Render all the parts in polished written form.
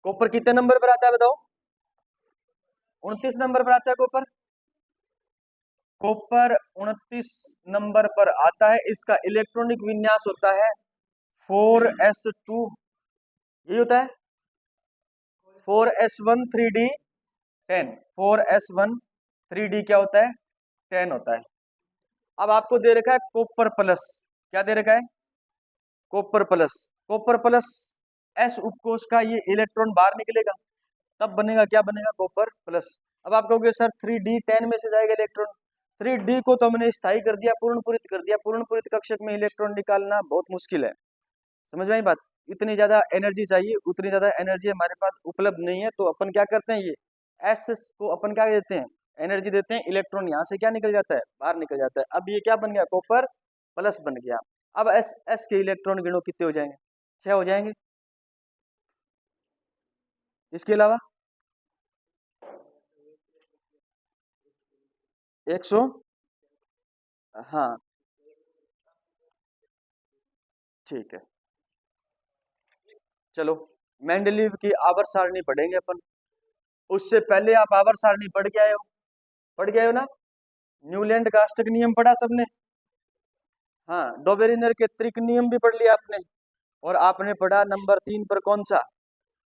Copper कितने number पर आता है बताओ? 29 नंबर पर आता है कॉपर। कॉपर 29 नंबर पर आता है। इसका इलेक्ट्रॉनिक विन्यास होता है 4s2, यही होता है 4s1 3d10। 4s1 3d क्या होता है? 10 होता है। अब आपको दे रखा है कॉपर प्लस, क्या दे रखा है? Copper plus. Copper plus S उपकोष का ये इलेक्ट्रॉन बाहर निकलेगा, तब बनेगा क्या? बनेगा कॉपर प्लस। अब आप कहोगे सर 3d10 में से जाएगा इलेक्ट्रॉन। 3d को तो हमने स्थायी कर दिया, पूर्ण पूरित कर दिया। पूर्ण पूरित कक्षक में इलेक्ट्रॉन निकालना बहुत मुश्किल है। समझ में आई बात? इतनी ज्यादा एनर्जी चाहिए, उतनी ज्यादा एनर्जी हमारे पास उपलब्ध नहीं है। तो अपन क्या करते हैं, ये एस को अपन क्या देते हैं? एनर्जी देते हैं। इलेक्ट्रॉन यहाँ से क्या निकल जाता है? बाहर निकल जाता है। अब ये क्या बन गया? कॉपर प्लस बन गया। अब एस के इलेक्ट्रॉन गिनो कितने हो जाएंगे? 6 हो जाएंगे। इसके अलावा 100, हाँ ठीक है। चलो मेंडलीव की आवर्त सारणी पढ़ेंगे अपन। उससे पहले आप आवर्त सारणी पढ़ के आए हो? पढ़ के आए हो ना? न्यूलैंड का अष्टक नियम पढ़ा सबने? हाँ, डोबेरिनर के त्रिक नियम भी पढ़ लिया आपने। और आपने पढ़ा नंबर 3 पर कौन सा?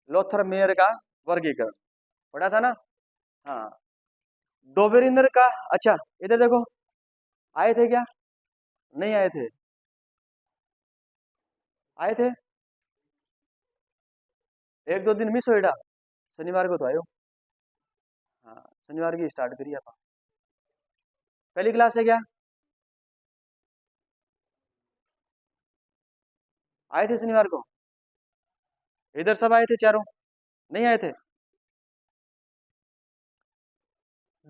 लोथर मेयर का वर्गीकरण पढ़ा था ना? हाँ, डोबेरिनर का। अच्छा इधर देखो, आए थे क्या? नहीं आए थे? आए थे? एक दो दिन मिस होएगा। शनिवार को तो आयो। हाँ, शनिवार की स्टार्ट करिए आप। पहली क्लास है क्या? आए थे शनिवार को? इधर सब आए थे चारों? नहीं आए थे?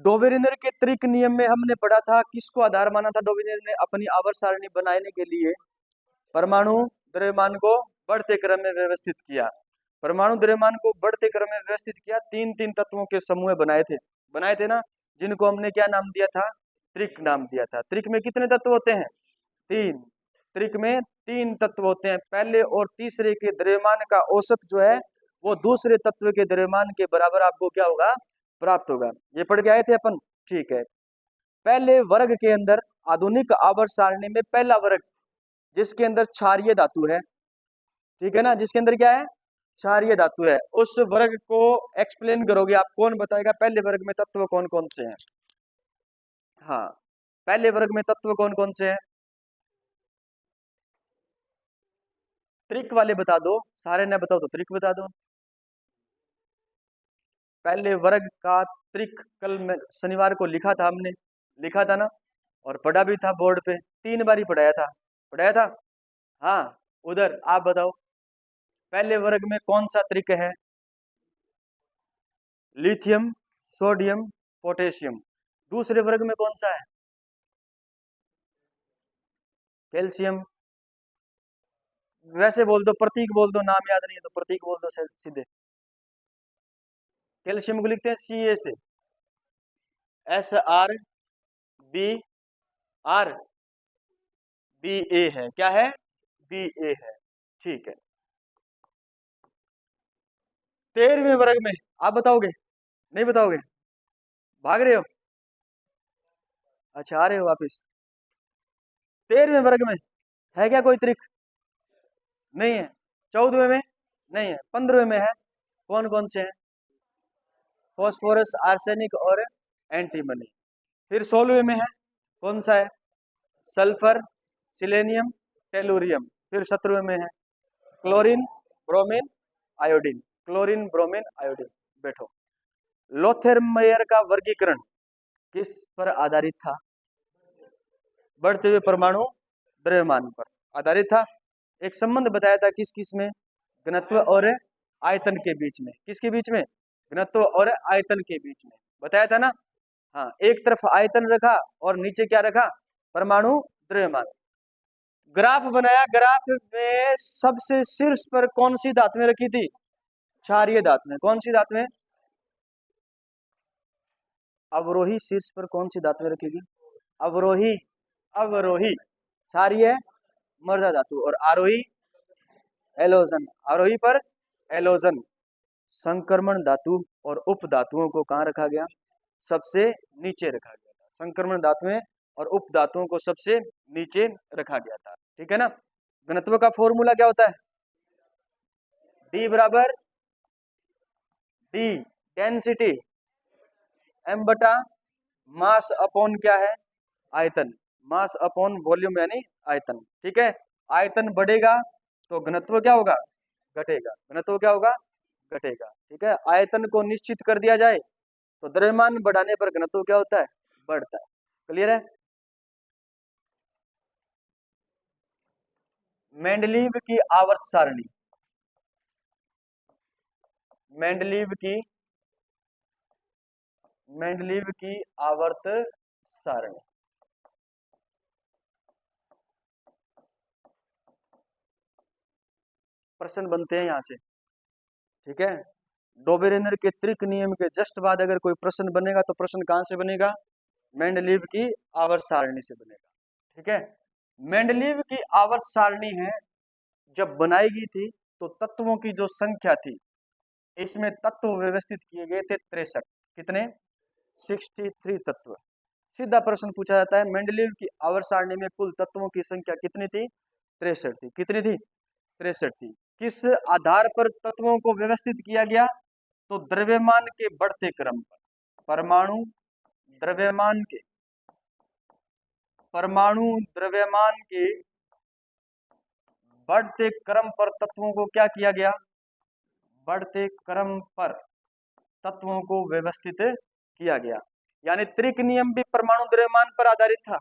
डोबेरिनर के त्रिक नियम में हमने पढ़ा था, किसको आधार माना था डोबेरिनर ने अपनी आवर्त सारणी बनाने के लिए? परमाणु द्रव्यमान को बढ़ते क्रम में व्यवस्थित किया। परमाणु द्रव्यमान को बढ़ते क्रम में व्यवस्थित किया। तीन तीन तत्वों के समूह बनाए थे ना, जिनको हमने क्या नाम दिया था? त्रिक नाम दिया था। त्रिक में कितने तत्व होते हैं? 3। त्रिक में 3 तत्व होते हैं। पहले और तीसरे के द्रव्यमान का औसत जो है वो दूसरे तत्व के द्रव्यमान के बराबर आपको क्या होगा? प्राप्त होगा। ये पढ़ के आए थे अपन? ठीक है। पहले वर्ग के अंदर, आधुनिक आवर्त सारणी में पहला वर्ग जिसके अंदर क्षारीय धातु है, ठीक है ना, जिसके अंदर क्या है? क्षारीय धातु है, उस वर्ग को एक्सप्लेन करोगे आप। कौन बताएगा पहले वर्ग में तत्व कौन कौन से हैं? हाँ, पहले वर्ग में तत्व कौन कौन से हैं? त्रिक वाले बता दो, सारे ने बताओ तो त्रिक बता दो। पहले वर्ग का त्रिक कल मैं शनिवार को लिखा था, हमने लिखा था ना, और पढ़ा भी था बोर्ड पे। 3 बार ही पढ़ाया था। पढ़ाया था? हाँ। उधर आप बताओ, पहले वर्ग में कौन सा त्रिक है? Lithium, sodium, potassium. दूसरे वर्ग में कौन सा है? कैल्शियम। वैसे बोल दो, प्रतीक बोल दो, नाम याद नहीं है तो प्रतीक बोल दो सीधे। कैल्शियम को लिखते हैं सी ए से, SrBr, Ba है। क्या है? Ba है। ठीक है। 13वें वर्ग में आप बताओगे? नहीं बताओगे? भाग रहे हो? अच्छा, आ रहे हो वापिस। 13वें वर्ग में है क्या कोई त्रिक? नहीं है। 14वें में नहीं है। 15वें में है। कौन कौन से हैं? फॉस्फोरस, आर्सेनिक और एंटीमनी। फिर 16वें में है, कौन सा है? Sulphur, selenium, tellurium. फिर 17वें में है chlorine, bromine, iodine. Chlorine, bromine, iodine. बैठो। लोथेरमेयर का वर्गीकरण किस पर आधारित था? बढ़ते हुए परमाणु द्रव्यमान पर आधारित था। एक संबंध बताया था किस किस में? घनत्व और आयतन के बीच में। किसके बीच में? घनत्व और आयतन के बीच में बताया था ना। हाँ, एक तरफ आयतन रखा और नीचे क्या रखा? परमाणु द्रव्यमान। ग्राफ बनाया, ग्राफ में सबसे शीर्ष पर कौन सी धातुएं रखी थी? क्षारीय धातुएं। कौन सी धातुएं? अवरोही शीर्ष पर कौन सी धातुएं रखेगी? अवरोही। अवरोही क्षारीय मृदा धातु, और आरोही एलोजन। आरोही पर एलोजन। संक्रमण धातु और उप धातुओं को कहाँ रखा गया? सबसे नीचे रखा गया था। संक्रमण धातुएं और उप धातुओं को सबसे नीचे रखा गया था। ठीक है ना। घनत्व का फॉर्मूला क्या होता है? D बराबर D डेंसिटी m बटा मास अपॉन क्या है? आयतन। मास अपॉन वॉल्यूम यानी आयतन। ठीक है। आयतन बढ़ेगा तो घनत्व क्या होगा? घटेगा। घनत्व क्या होगा? घटेगा। ठीक है। आयतन को निश्चित कर दिया जाए तो द्रव्यमान बढ़ाने पर घनत्व क्या होता है? बढ़ता है। क्लियर है। मेंडलीव की आवर्त सारणी, मेंडलीव की आवर्त सारणी। प्रश्न बनते हैं यहां से। ठीक है। डोबेरेनर के त्रिक नियम के जस्ट बाद अगर कोई प्रश्न बनेगा तो प्रश्न कहां से बनेगा? मेंडलीव की आवर्त सारणी से बनेगा। ठीक है। मेंडलीव की आवर्त सारणी है, जब बनाई गई थी तो तत्वों की जो संख्या थी, इसमें तत्व व्यवस्थित किए गए थे 63। कितने? 63 तत्व। सीधा प्रश्न पूछा जाता है, मेंडलीव की आवर्त सारणी में कुल तत्वों की संख्या कितनी थी? 63 थी। कितनी थी? 63 थी। किस आधार पर तत्वों को व्यवस्थित किया गया? तो द्रव्यमान के बढ़ते क्रम पर। परमाणु द्रव्यमान के बढ़ते क्रम पर तत्वों को क्या किया गया? बढ़ते क्रम पर तत्वों को व्यवस्थित किया गया। यानी त्रिक नियम भी परमाणु द्रव्यमान पर आधारित था।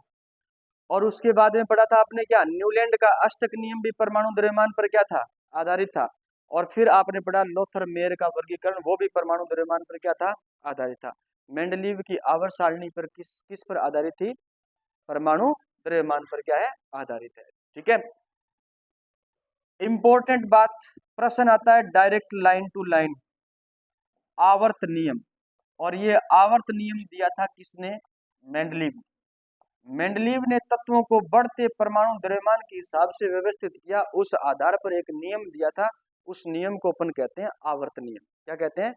और उसके बाद में पढ़ा था आपने क्या? न्यूलैंड का अष्टक नियम भी परमाणु द्रव्यमान पर क्या था? आधारित था। और फिर आपने पढ़ा लोथर मेयर का वर्गीकरण, वो भी परमाणु द्रव्यमान पर क्या था? आधारित था। मेंडलीव की आवर्त सारणी पर किस पर आधारित थी? परमाणु द्रव्यमान पर क्या है? आधारित है। ठीक है। इंपॉर्टेंट बात, प्रश्न आता है डायरेक्ट लाइन टू लाइन, आवर्त नियम। और ये आवर्त नियम दिया था किसने? मेंडलीव। मेंडलीव ने तत्वों को बढ़ते परमाणु द्रव्यमान के हिसाब से व्यवस्थित किया। उस आधार पर एक नियम दिया था, उस नियम को अपन कहते हैं आवर्त नियम। क्या कहते हैं?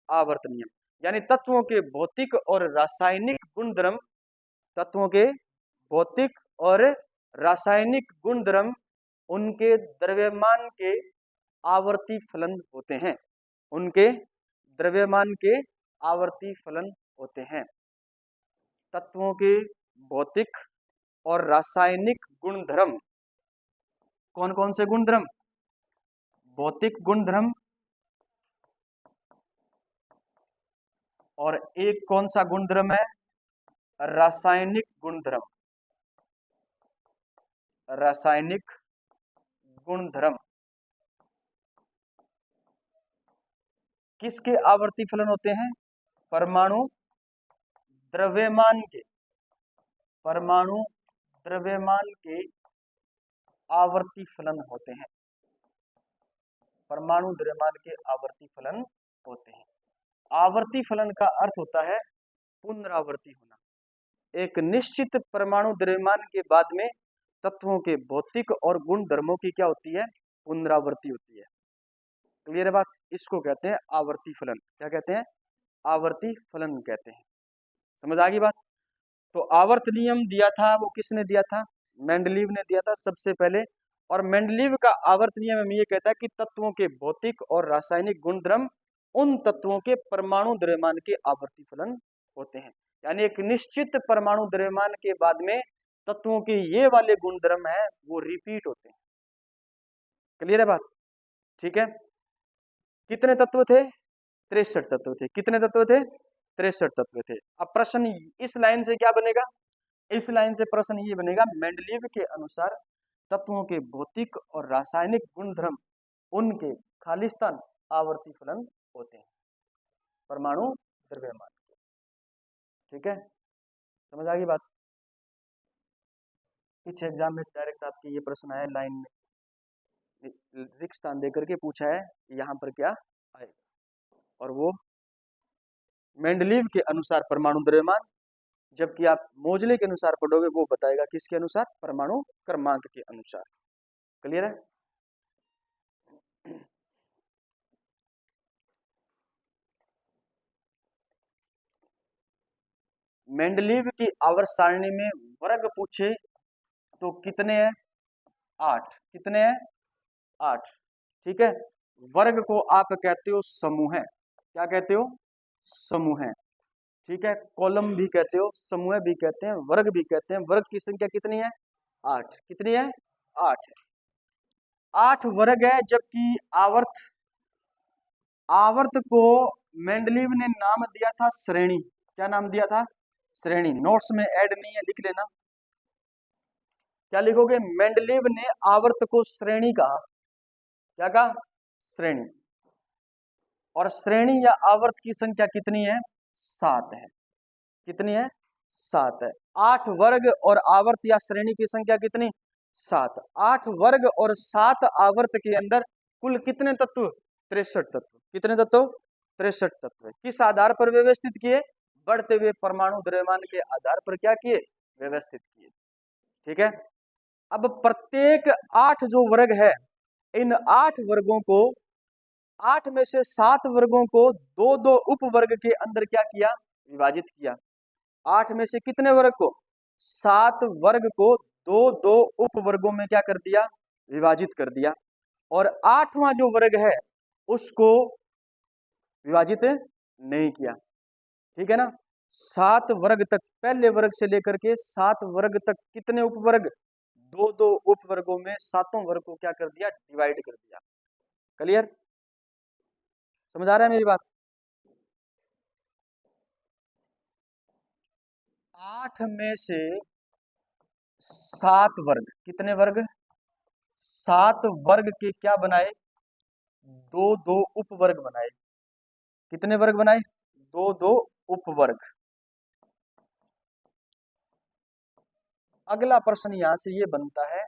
आवर्त नियम। यानी तत्वों के भौतिक और रासायनिक गुणधर्म, तत्वों के भौतिक और रासायनिक गुणधर्म उनके द्रव्यमान के आवर्ती फलन होते हैं। उनके द्रव्यमान के आवर्ती फलन होते हैं। तत्वों के भौतिक और रासायनिक गुणधर्म, कौन कौन से गुणधर्म? भौतिक गुणधर्म और एक कौन सा गुणधर्म है? रासायनिक गुणधर्म। रासायनिक गुणधर्म किसके आवर्ती फलन होते हैं? परमाणु द्रव्यमान के, परमाणु द्रव्यमान के आवर्ती फलन होते हैं। परमाणु द्रव्यमान के आवर्ती फलन होते हैं। आवर्ती फलन का अर्थ होता है पुनरावर्ती होना। एक निश्चित परमाणु द्रव्यमान के बाद में तत्वों के भौतिक और गुण धर्मों की क्या होती है? पुनरावर्ती होती है। क्लियर है बात? इसको कहते हैं आवर्ती फलन। क्या कहते हैं? आवर्ती फलन कहते हैं। समझ आ गई बात? तो आवर्त नियम दिया था, वो किसने दिया था? मेंडलीव ने दिया था सबसे पहले। और मेंडलीव का आवर्त नियम में ये कहता है कि तत्वों के भौतिक और रासायनिक गुणधर्म उन तत्वों के परमाणु द्रव्यमान के आवर्ती फलन होते हैं। यानी एक निश्चित परमाणु द्रव्यमान के बाद में तत्वों के ये वाले गुणधर्म है वो रिपीट होते हैं। क्लियर है बात? ठीक है। कितने तत्व थे? 63 तत्व थे। कितने तत्व थे? 63 तत्व थे। अब प्रश्न इस लाइन से क्या बनेगा? इस लाइन से प्रश्न ये बनेगा, मेंडलीव के अनुसार तत्वों के भौतिक और रासायनिक गुणधर्म उनके खालिस्तान आवर्ती फलन होते हैं परमाणु द्रव्यमान के। ठीक है। समझ आ गई बात? पीछे एग्जाम में डायरेक्ट आपके ये प्रश्न आया, लाइन में रिक्त स्थान देकर के पूछा है यहाँ पर क्या आएगा, और वो मेंडलीव के अनुसार परमाणु द्रव्यमान, जबकि आप मोजले के अनुसार पढ़ोगे वो बताएगा किसके अनुसार? परमाणु क्रमांक के अनुसार। क्लियर है? मेंडलीव की आवर्त सारणी में वर्ग पूछे तो कितने हैं? 8। कितने हैं? 8। ठीक है, वर्ग को आप कहते हो समूह है। क्या कहते हो? समूह है। ठीक है, कॉलम भी कहते हो, समूह भी कहते हैं, वर्ग भी कहते हैं। वर्ग की संख्या कितनी है? 8। कितनी है? 8 है। 8 वर्ग है, जबकि आवर्त आवर्त को मेंडलीव ने नाम दिया था श्रेणी। क्या नाम दिया था? श्रेणी। नोट्स में ऐड नहीं है, लिख लेना। क्या लिखोगे? मेंडलीव ने आवर्त को श्रेणी कहा। क्या कहा? श्रेणी। और श्रेणी या आवर्त की संख्या कितनी है? 7 है। कितनी है? 7 है। 8 वर्ग और आवर्त या श्रेणी की संख्या कितनी? 7। 8 वर्ग और 7 आवर्त के अंदर कुल कितने तत्व? 63 तत्व। कितने तत्व? 63 तत्व। किस आधार पर व्यवस्थित किए? बढ़ते हुए परमाणु द्रव्यमान के आधार पर क्या किए? व्यवस्थित किए। ठीक है, अब प्रत्येक 8 जो वर्ग है, इन 8 वर्गों को 8 में से 7 वर्गों को दो दो उप वर्ग के अंदर क्या किया? विभाजित किया। 8 में से कितने वर्ग को? 7 वर्ग को दो दो उप वर्गों में क्या कर दिया? विभाजित कर दिया। और 8वां जो वर्ग है उसको विभाजित नहीं किया। ठीक है ना? 7 वर्ग तक, पहले वर्ग से लेकर के 7 वर्ग तक कितने उपवर्ग? दो दो उपवर्गों में 7 वर्ग को क्या कर दिया? डिवाइड कर दिया। क्लियर? समझ आ रहा है मेरी बात? 8 में से 7 वर्ग, कितने वर्ग? 7 वर्ग के क्या बनाए? दो दो उपवर्ग बनाए। कितने वर्ग बनाए? दो दो उपवर्ग। अगला प्रश्न यहां से ये बनता है,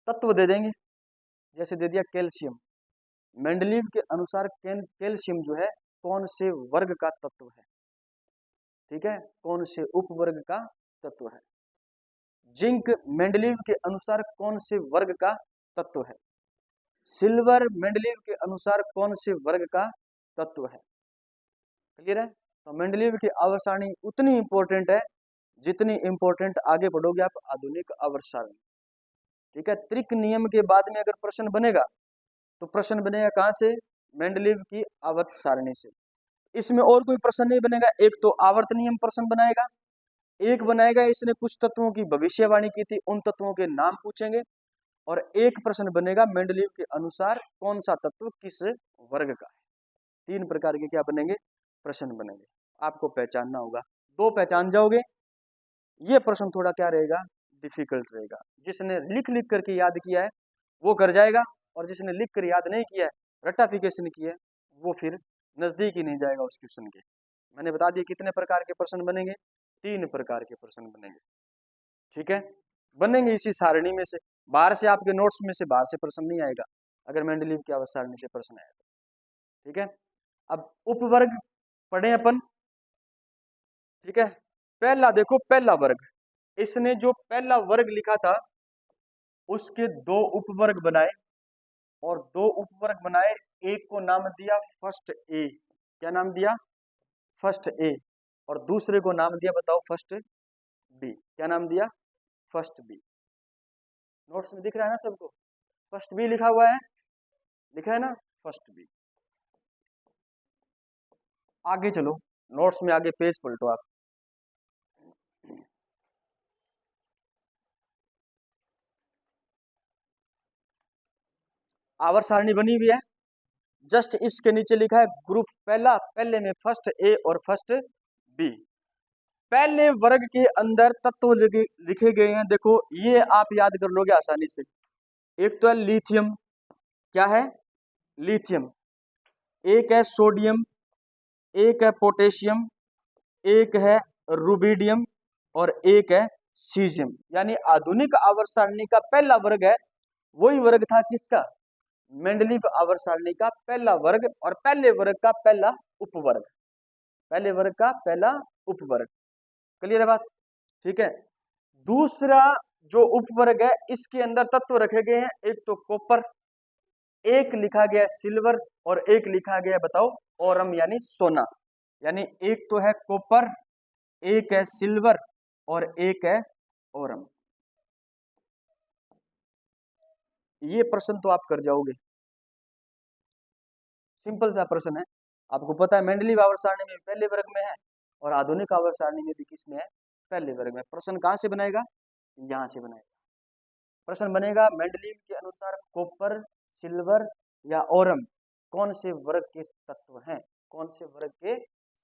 तत्व दे देंगे। जैसे दे दिया कैल्शियम। मेंडलीव के अनुसार कैल्शियम जो है कौन से वर्ग का तत्व है? ठीक है, कौन से उपवर्ग का तत्व है? जिंक मेंडलीव के अनुसार कौन से वर्ग का तत्व है? सिल्वर मेंडलीव के अनुसार कौन से वर्ग का तत्व है? क्लियर है? तो मेंडलीव की आवर्त सारणी उतनी इंपॉर्टेंट है जितनी इंपॉर्टेंट आगे बढ़ोगे आप आधुनिक आवर्त सारणी। ठीक है, त्रिक नियम के बाद में अगर प्रश्न बनेगा तो प्रश्न बनेगा कहां से? मेंडलीव की आवर्त सारणी से। इसमें और कोई प्रश्न नहीं बनेगा। एक तो आवर्त नियम प्रश्न बनाएगा, एक बनाएगा इसने कुछ तत्वों की भविष्यवाणी की थी, उन तत्वों के नाम पूछेंगे, और एक प्रश्न बनेगा मेंडलीव के अनुसार कौन सा तत्व किस वर्ग का है। 3 प्रकार के क्या बनेंगे? प्रश्न बनेंगे। आपको पहचानना होगा। 2 पहचान जाओगे, ये प्रश्न थोड़ा क्या रहेगा? डिफिकल्ट रहेगा। जिसने लिख लिख करके याद किया है वो कर जाएगा, और जिसने लिख कर याद नहीं किया है, रट्टाफिकेशन किया है, वो फिर नजदीक ही नहीं जाएगा उस क्वेश्चन के। मैंने बता दिया कितने प्रकार के प्रश्न बनेंगे? 3 प्रकार के प्रश्न बनेंगे। ठीक है, बनेंगे इसी सारणी में से। बाहर से आपके नोट्स में से बाहर से प्रश्न नहीं आएगा अगर मेंडलीव की आवर्त सारणी से प्रश्न आएगा। ठीक है, अब उपवर्ग पढ़े अपन। ठीक है, पहला देखो, पहला वर्ग, इसने जो पहला वर्ग लिखा था उसके 2 उपवर्ग बनाए, और 2 उपवर्ग बनाए। एक को नाम दिया फर्स्ट ए। क्या नाम दिया? First A. और दूसरे को नाम दिया, बताओ, फर्स्ट बी। क्या नाम दिया? First B. नोट्स में दिख रहा है ना सबको? फर्स्ट बी लिखा हुआ है, लिखा है ना? First B. आगे चलो, नोट्स में आगे पेज पलटो आप। आवर्त सारणी बनी हुई है, जस्ट इसके नीचे लिखा है ग्रुप पहला, पहले में फर्स्ट ए और फर्स्ट बी। पहले वर्ग के अंदर तत्व लिखे गए हैं, देखो ये आप याद कर लोगे आसानी से। एक तो है लिथियम। क्या है? लिथियम। एक है सोडियम, एक है पोटेशियम, एक है रुबिडियम, और एक है सीजियम। यानी आधुनिक आवर्त सारणी का पहला वर्ग है, वही वर्ग था किसका? मेंडलीव आवर्त सारणी का पहला वर्ग, और पहले वर्ग का पहला उपवर्ग। पहले वर्ग का पहला उपवर्ग। क्लियर है बात? ठीक है, दूसरा जो उपवर्ग है इसके अंदर तत्व रखे गए हैं, एक तो कॉपर, एक लिखा गया सिल्वर, और एक लिखा गया, बताओ, ओरम यानी सोना। यानी एक तो है कॉपर, एक है सिल्वर और एक है ओरम। ये प्रश्न तो आप कर जाओगे, सिंपल सा प्रश्न है। आपको पता है मेंडलीव आवर्त सारणी में पहले वर्ग में है और आधुनिक आवर्त सारणी में भी किसमें है, पहले वर्ग में। प्रश्न कहां से बनेगा, यहां से बनेगा। प्रश्न बनेगा मेंडलीव के अनुसार कॉपर, सिल्वर या ओरम कौन से वर्ग के तत्व हैं, कौन से वर्ग के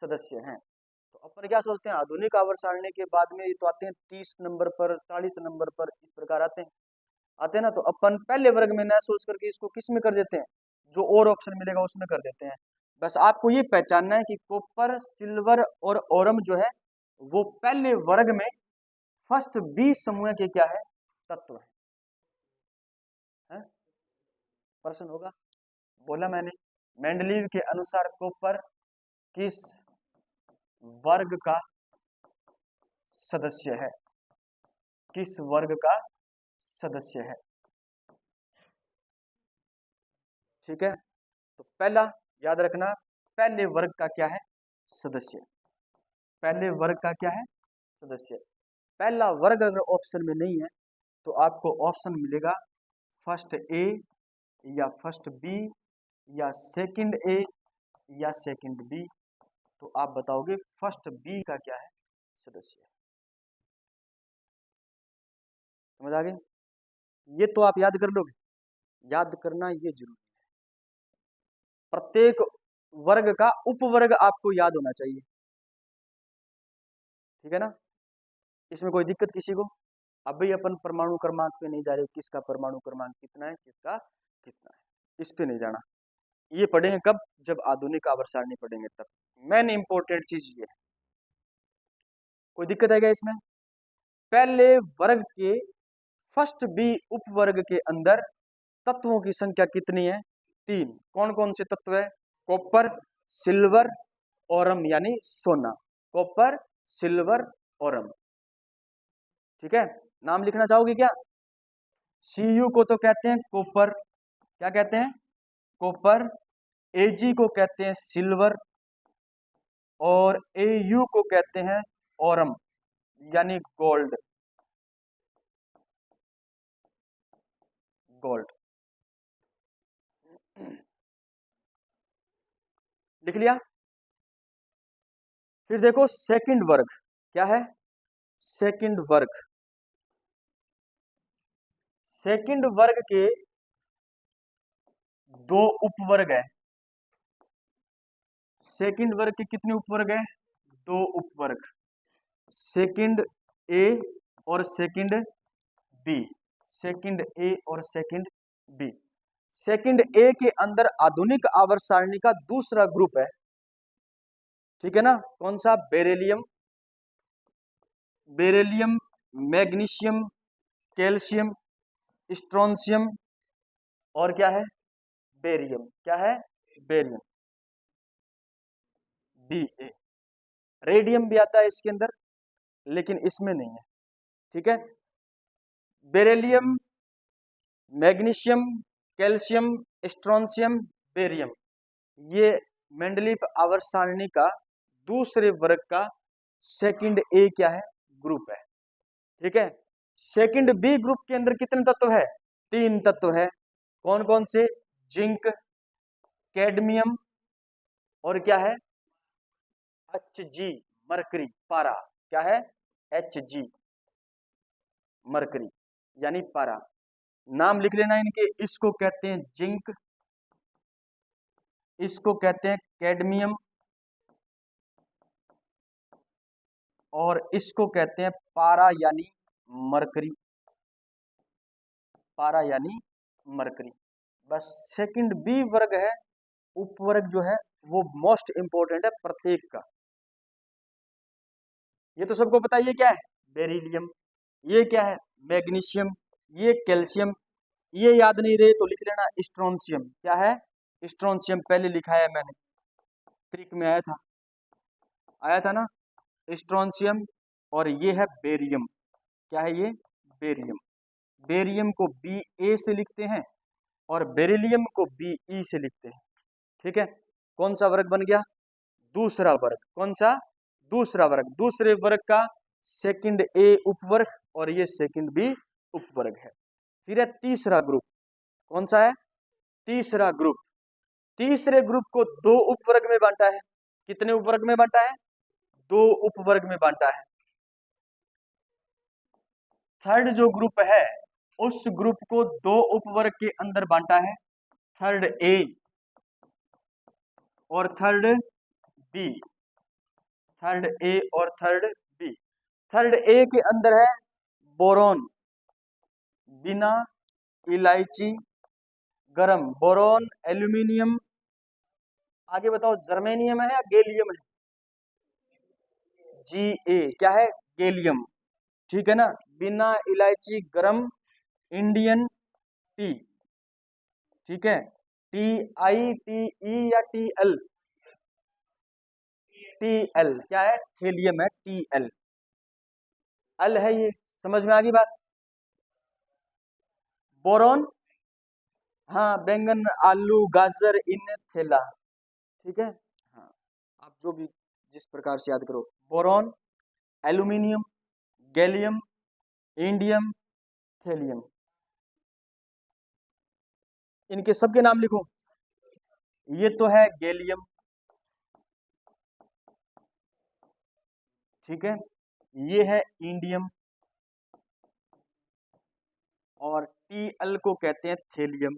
सदस्य हैं। तो अपन क्या सोचते हैं, आधुनिक आवर्त सारणी के बाद में ये तो आते हैं 30 नंबर पर, 40 नंबर पर, इस प्रकार आते हैं ना। तो अपन पहले वर्ग में ना सोच करके इसको किस में कर देते हैं, जो और ऑप्शन मिलेगा उसमें कर देते हैं। बस आपको ये पहचानना है कि कॉपर, सिल्वर और ओरम जो है वो पहले वर्ग में फर्स्ट बी समूह के क्या है, तत्व है? प्रश्न होगा, बोला मैंने मेंडलीव के अनुसार कॉपर किस वर्ग का सदस्य है, किस वर्ग का सदस्य है। ठीक है, तो पहला याद रखना, पहले वर्ग का क्या है, सदस्य। पहले वर्ग का क्या है, सदस्य। पहला वर्ग अगर ऑप्शन में नहीं है तो आपको ऑप्शन मिलेगा फर्स्ट ए या फर्स्ट बी या सेकंड ए या सेकंड बी। तो आप बताओगे फर्स्ट बी का क्या है, सदस्य। समझ आ गई, ये तो आप याद कर लोगे, याद करना ये जरूरी है। प्रत्येक वर्ग का उपवर्ग आपको याद होना चाहिए, ठीक है ना। इसमें कोई दिक्कत किसी को, अभी अपन परमाणु क्रमांक पे नहीं जा रहे, किसका परमाणु क्रमांक कितना है, किसका कितना है, इस पे नहीं जाना। ये पढ़ेंगे कब, जब आधुनिक आवर्त सारणी पढ़ेंगे तब। मेन इंपॉर्टेंट चीज ये है। कोई दिक्कत है क्या इसमें, पहले वर्ग के फर्स्ट बी उपवर्ग के अंदर तत्वों की संख्या कितनी है, 3। कौन कौन से तत्व है, कॉपर, सिल्वर, ओरम यानी सोना। Copper, silver, Oram. ठीक है, नाम लिखना चाहोगे क्या, Cu को तो कहते हैं कॉपर, क्या कहते हैं, कॉपर। Ag को कहते हैं सिल्वर और Au को कहते हैं ओरम यानी गोल्ड, गोल्ड। लिख लिया। फिर देखो सेकंड वर्ग क्या है, सेकंड वर्ग। सेकंड वर्ग के दो उपवर्ग है। सेकंड वर्ग के कितने उपवर्ग है, दो उपवर्ग, सेकंड ए और सेकंड बी। सेकंड ए और सेकंड बी। सेकंड ए के अंदर आधुनिक आवर्त सारणी का दूसरा ग्रुप है, ठीक है ना। कौन सा, beryllium, beryllium, magnesium, calcium, strontium और क्या है, बेरियम। क्या है, बेरियम, बी ए। रेडियम भी आता है इसके अंदर लेकिन इसमें नहीं है, ठीक है। Beryllium, magnesium, calcium, strontium, barium, ये मेंडलीव आवर्त सारणी का दूसरे वर्ग का सेकंड ए क्या है, ग्रुप है, ठीक है। सेकंड बी ग्रुप के अंदर कितने तत्व है, 3 तत्व है। कौन कौन से, जिंक, कैडमियम और क्या है, Hg मरकरी, पारा। क्या है, Hg मरकरी यानी पारा। नाम लिख लेना इनके, इसको कहते हैं जिंक, इसको कहते हैं कैडमियम और इसको कहते हैं पारा यानी मरकरी, पारा यानी मरकरी। बस सेकंड बी वर्ग है, उपवर्ग जो है वो मोस्ट इंपोर्टेंट है प्रत्येक का। ये तो सबको पता है, ये क्या है, बेरिलियम, ये क्या है, मैग्नीशियम, ये कैल्शियम। ये याद नहीं रहे तो लिख लेना स्ट्रोंशियम। क्या है, स्ट्रोंशियम, पहले लिखा है मैंने, ट्रिक में आया था ना, स्ट्रोंशियम। और ये है बेरियम, क्या है ये, बेरियम। बेरियम को बी ए से लिखते हैं और बेरिलियम को बी ई से लिखते हैं, ठीक है। कौन सा वर्ग बन गया, दूसरा वर्ग। कौन सा, दूसरा वर्ग, दूसरे वर्ग का सेकंड ए उपवर्ग और ये सेकंड बी उपवर्ग है। फिर है तीसरा ग्रुप, कौन सा है? तीसरा ग्रुप। तीसरे ग्रुप को दो उपवर्ग में बांटा है। कितने उपवर्ग में बांटा है? दो उपवर्ग में बांटा है। थर्ड जो ग्रुप है उस ग्रुप को दो उपवर्ग के अंदर बांटा है, थर्ड ए और थर्ड बी। थर्ड ए और थर्ड बी। थर्ड ए के अंदर है बोरॉन, बिना इलायची गरम, बोरॉन, एल्यूमिनियम, आगे बताओ जर्मेनियम है या गैलियम है? जी ए, क्या है? गैलियम, ठीक है ना। बिना इलायची गरम, इंडियन टी, ठीक है। TITE या TL? TL क्या है? हेलियम है, TL अल है ये, समझ में आ गई बात? बोरॉन, हाँ बैंगन, आलू, गाजर, इन थैला, ठीक है। हाँ, आप जो भी जिस प्रकार से याद करो, boron, aluminium, gallium, indium, thallium, इनके सबके नाम लिखो। ये तो है गैलियम, ठीक है। ये है इंडियम और TL को कहते हैं थैलियम।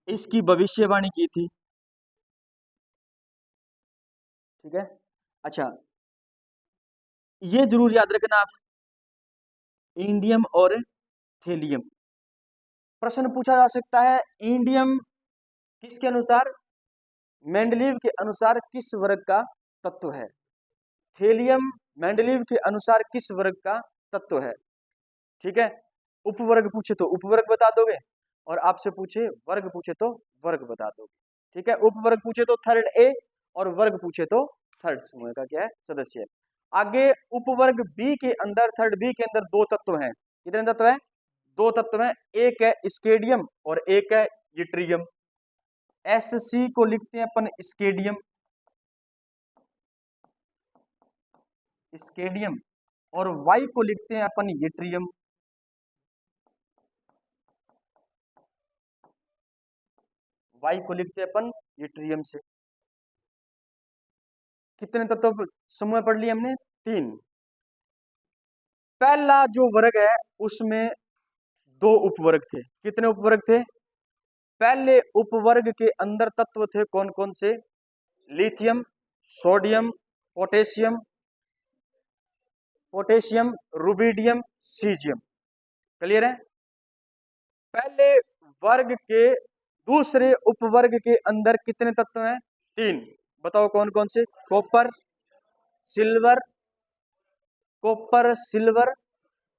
इसकी भविष्यवाणी की थी, ठीक है। अच्छा, ये जरूर याद रखना आप, इंडियम और थैलियम। प्रश्न पूछा जा सकता है, इंडियम किसके अनुसार? मेंडलीव के अनुसार किस वर्ग का तत्व है? थैलियम मेंडलीव के अनुसार किस वर्ग का तत्व है? ठीक है। उपवर्ग पूछे तो उपवर्ग बता दोगे और आपसे पूछे वर्ग पूछे तो वर्ग बता दोगे, ठीक है। उपवर्ग पूछे तो थर्ड ए और वर्ग पूछे तो थर्ड समूह का क्या है? सदस्य है। आगे उपवर्ग बी के अंदर, थर्ड बी के अंदर दो तत्व हैं। कितने तत्व हैं? दो तत्व हैं, एक है स्केडियम और एक है यूट्रियम। SC को लिखते हैं अपन स्केडियम, स्केडियम, और Y को लिखते हैं अपन यूट्रियम। Y को लिखते हैं अपन यूट्रियम से। कितने तत्व समूह पढ़ लिए हमने? 3। पहला जो वर्ग है उसमें दो उपवर्ग थे। कितने उपवर्ग थे? पहले उपवर्ग के अंदर तत्व थे कौन कौन से? Lithium, sodium, potassium, potassium, rubidium, caesium. Clear है? पहले वर्ग के दूसरे उपवर्ग के अंदर कितने तत्व हैं? 3। बताओ कौन कौन से? Copper, silver, copper, silver,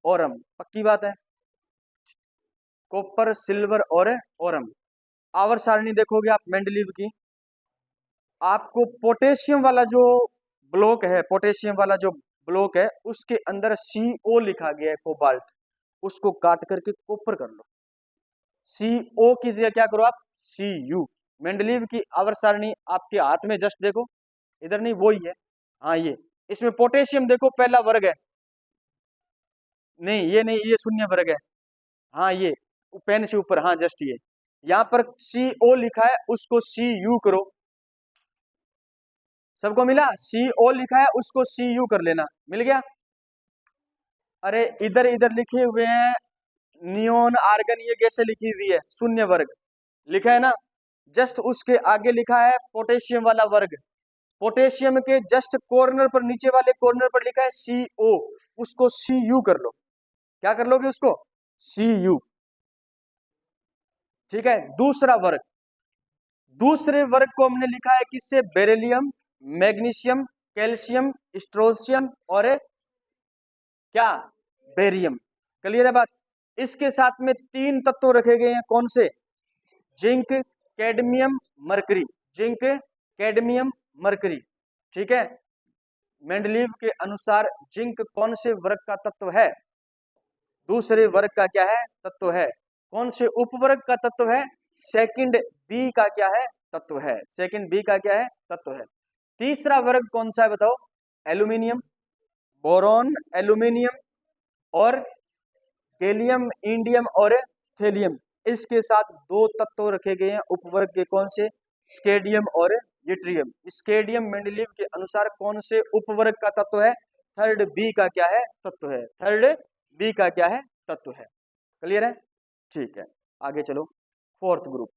Oram. पक्की बात है, कॉपर, सिल्वर और ओरम। आवर्त सारणी देखोगे आप मेंडलीव की, आपको पोटेशियम वाला जो ब्लॉक है, पोटेशियम वाला जो ब्लॉक है उसके अंदर CO लिखा गया है, कोबाल्ट, उसको काट करके कॉपर कर लो। CO की जगह क्या करो आप? Cu। मेंडलीव की आवर्त सारणी आपके हाथ में जस्ट देखो, इधर नहीं, वो ही है। हाँ ये, इसमें पोटेशियम देखो पहला वर्ग है, नहीं ये नहीं, ये शून्य वर्ग है। हाँ ये पेन से ऊपर, हाँ जस्ट ये, यहां पर CO लिखा है उसको Cu करो। सबको मिला? CO लिखा है उसको Cu कर लेना, मिल गया। अरे इधर इधर लिखे हुए हैं नियोन, आर्गन, ये कैसे लिखी हुई है? शून्य वर्ग लिखा है ना, जस्ट उसके आगे लिखा है पोटेशियम वाला वर्ग। पोटेशियम के जस्ट कॉर्नर पर, नीचे वाले कॉर्नर पर लिखा है CO, उसको Cu कर लो। क्या कर लोगे उसको? Cu, ठीक है। दूसरा वर्ग, दूसरे वर्ग को हमने लिखा है किससे? बेरिलियम, मैग्नीशियम, कैल्शियम, स्ट्रोंशियम और क्या? बेरियम। क्लियर है बात? इसके साथ में 3 तत्व रखे गए हैं, कौन से? Zinc, cadmium, mercury. Zinc, cadmium, mercury, ठीक है। मेंडलीव के अनुसार जिंक कौन से वर्ग का तत्व है? दूसरे वर्ग का क्या है? तत्व है। कौन से उपवर्ग का तत्व है? सेकंड बी का क्या है, तत्व है। सेकंड बी का क्या है, तत्व है। तीसरा वर्ग कौन सा है बताओ, एल्यूमिनियम, बोरॉन, एल्यूमिनियम और गैलियम, इंडियम और थेलियम। इसके साथ दो तत्व रखे गए हैं उपवर्ग के, कौन से, स्केडियम और यूट्रियम। स्केडियम मेंडलीव के अनुसार कौन से उपवर्ग का तत्व है, थर्ड बी का क्या है, तत्व है। थर्ड बी का क्या है, तत्व है। क्लियर है, ठीक है, आगे चलो। Fourth group,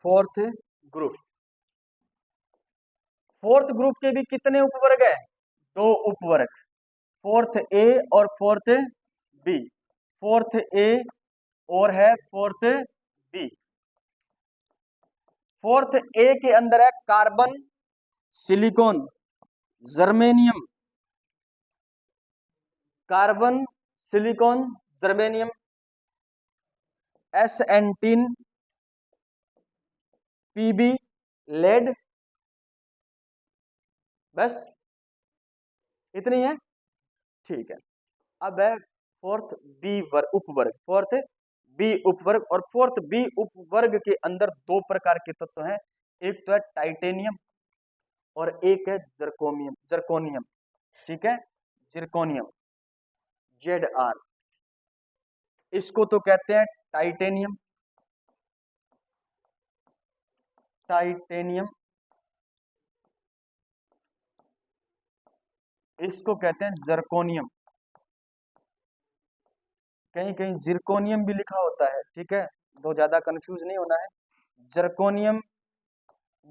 fourth group, fourth group के भी कितने उपवर्ग है, दो उपवर्ग, फोर्थ ए और फोर्थ बी। फोर्थ ए और है फोर्थ बी। फोर्थ ए के अंदर है carbon, silicon, germanium, carbon, silicon, germanium, S N 10, PB, lead, बस इतनी है, ठीक है। अब है फोर्थ बी वर्ग, उपवर्ग, फोर्थ बी उपवर्ग। और फोर्थ बी उपवर्ग के अंदर दो प्रकार के तत्व हैं, एक तो है टाइटेनियम और एक है जर्कोनियम, जर्कोनियम, ठीक है, जिरकोनियम, ZR। इसको तो कहते हैं टाइटेनियम, टाइटेनियम, इसको कहते हैं जर्कोनियम, कहीं कहीं जिरकोनियम भी लिखा होता है, ठीक है, तो ज्यादा कंफ्यूज नहीं होना है। जर्कोनियम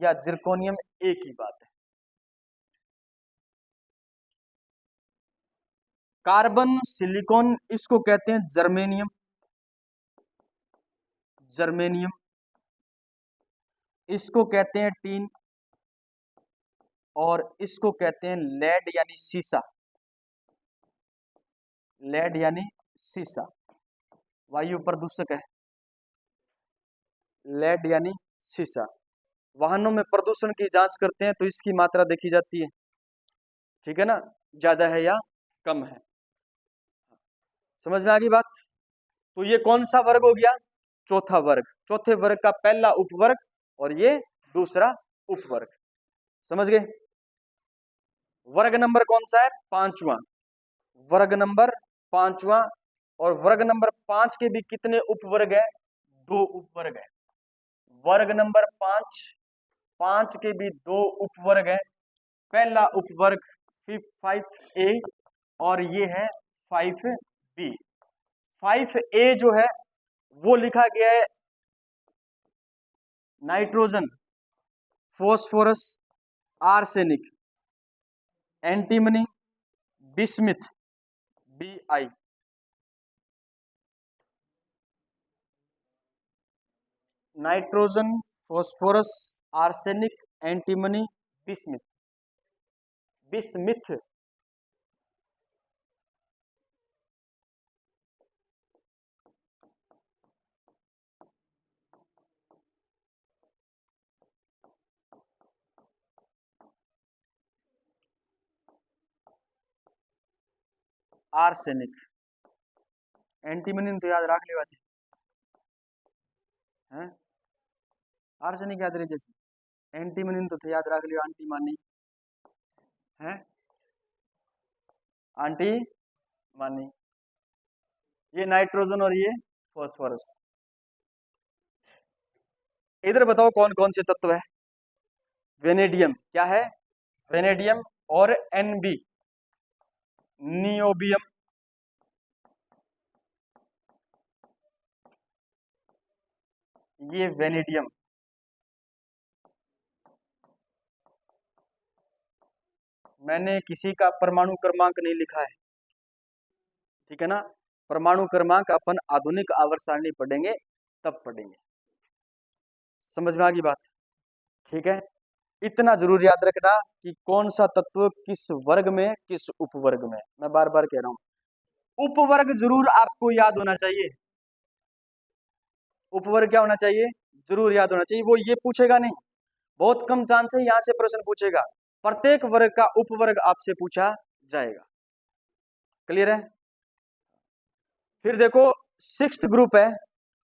या जिरकोनियम एक ही बात है। कार्बन, सिलिकॉन, इसको कहते हैं जर्मेनियम, जर्मेनियम, इसको कहते हैं टीन, और इसको कहते हैं लेड यानी सीसा, लेड यानी सीसा, वायु प्रदूषक है, लेड यानी सीसा। वाहनों में प्रदूषण की जांच करते हैं तो इसकी मात्रा देखी जाती है, ठीक है ना, ज्यादा है या कम है। समझ में आ गई बात। तो ये कौन सा वर्ग हो गया, चौथा वर्ग, चौथे वर्ग का पहला उपवर्ग और ये दूसरा उपवर्ग, समझ गए। वर्ग नंबर कौन सा है, पांचवा, वर्ग नंबर पांचवा। और वर्ग नंबर 5 के भी कितने उपवर्ग है, दो उपवर्ग है। वर्ग नंबर 5, 5 के भी दो उपवर्ग है। पहला उपवर्ग 5A और ये है 5B। 5A जो है वो लिखा गया है nitrogen, phosphorus, arsenic, antimony, bismuth, Bi। Nitrogen, phosphorus, arsenic, antimony, bismuth, bismuth. Arsenic, antimony तो याद रख लेवा हैं, आर्सेनिक याद रहे जैसे, एंटीमनी तो याद रख लियो, एंटीमानी है, आंटी मानी, ये नाइट्रोजन और ये फॉस्फोरस। इधर बताओ कौन कौन से तत्व है। वेनेडियम, क्या है, वेनेडियम और Nb, नियोबियम, ये वेनेडियम। मैंने किसी का परमाणु क्रमांक नहीं लिखा है, ठीक है ना, परमाणु क्रमांक अपन आधुनिक आवर्त सारणी पढ़ेंगे तब पढ़ेंगे। समझ में आ गई बात, ठीक है। इतना जरूर याद रखना कि कौन सा तत्व किस वर्ग में, किस उपवर्ग में। मैं बार बार कह रहा हूं, उपवर्ग जरूर आपको याद होना चाहिए। उपवर्ग क्या होना चाहिए, जरूर याद होना चाहिए। वो ये पूछेगा नहीं, बहुत कम चांस है यहां से प्रश्न पूछेगा, प्रत्येक वर्ग का उपवर्ग आपसे पूछा जाएगा। क्लियर है। फिर देखो सिक्स्थ ग्रुप है,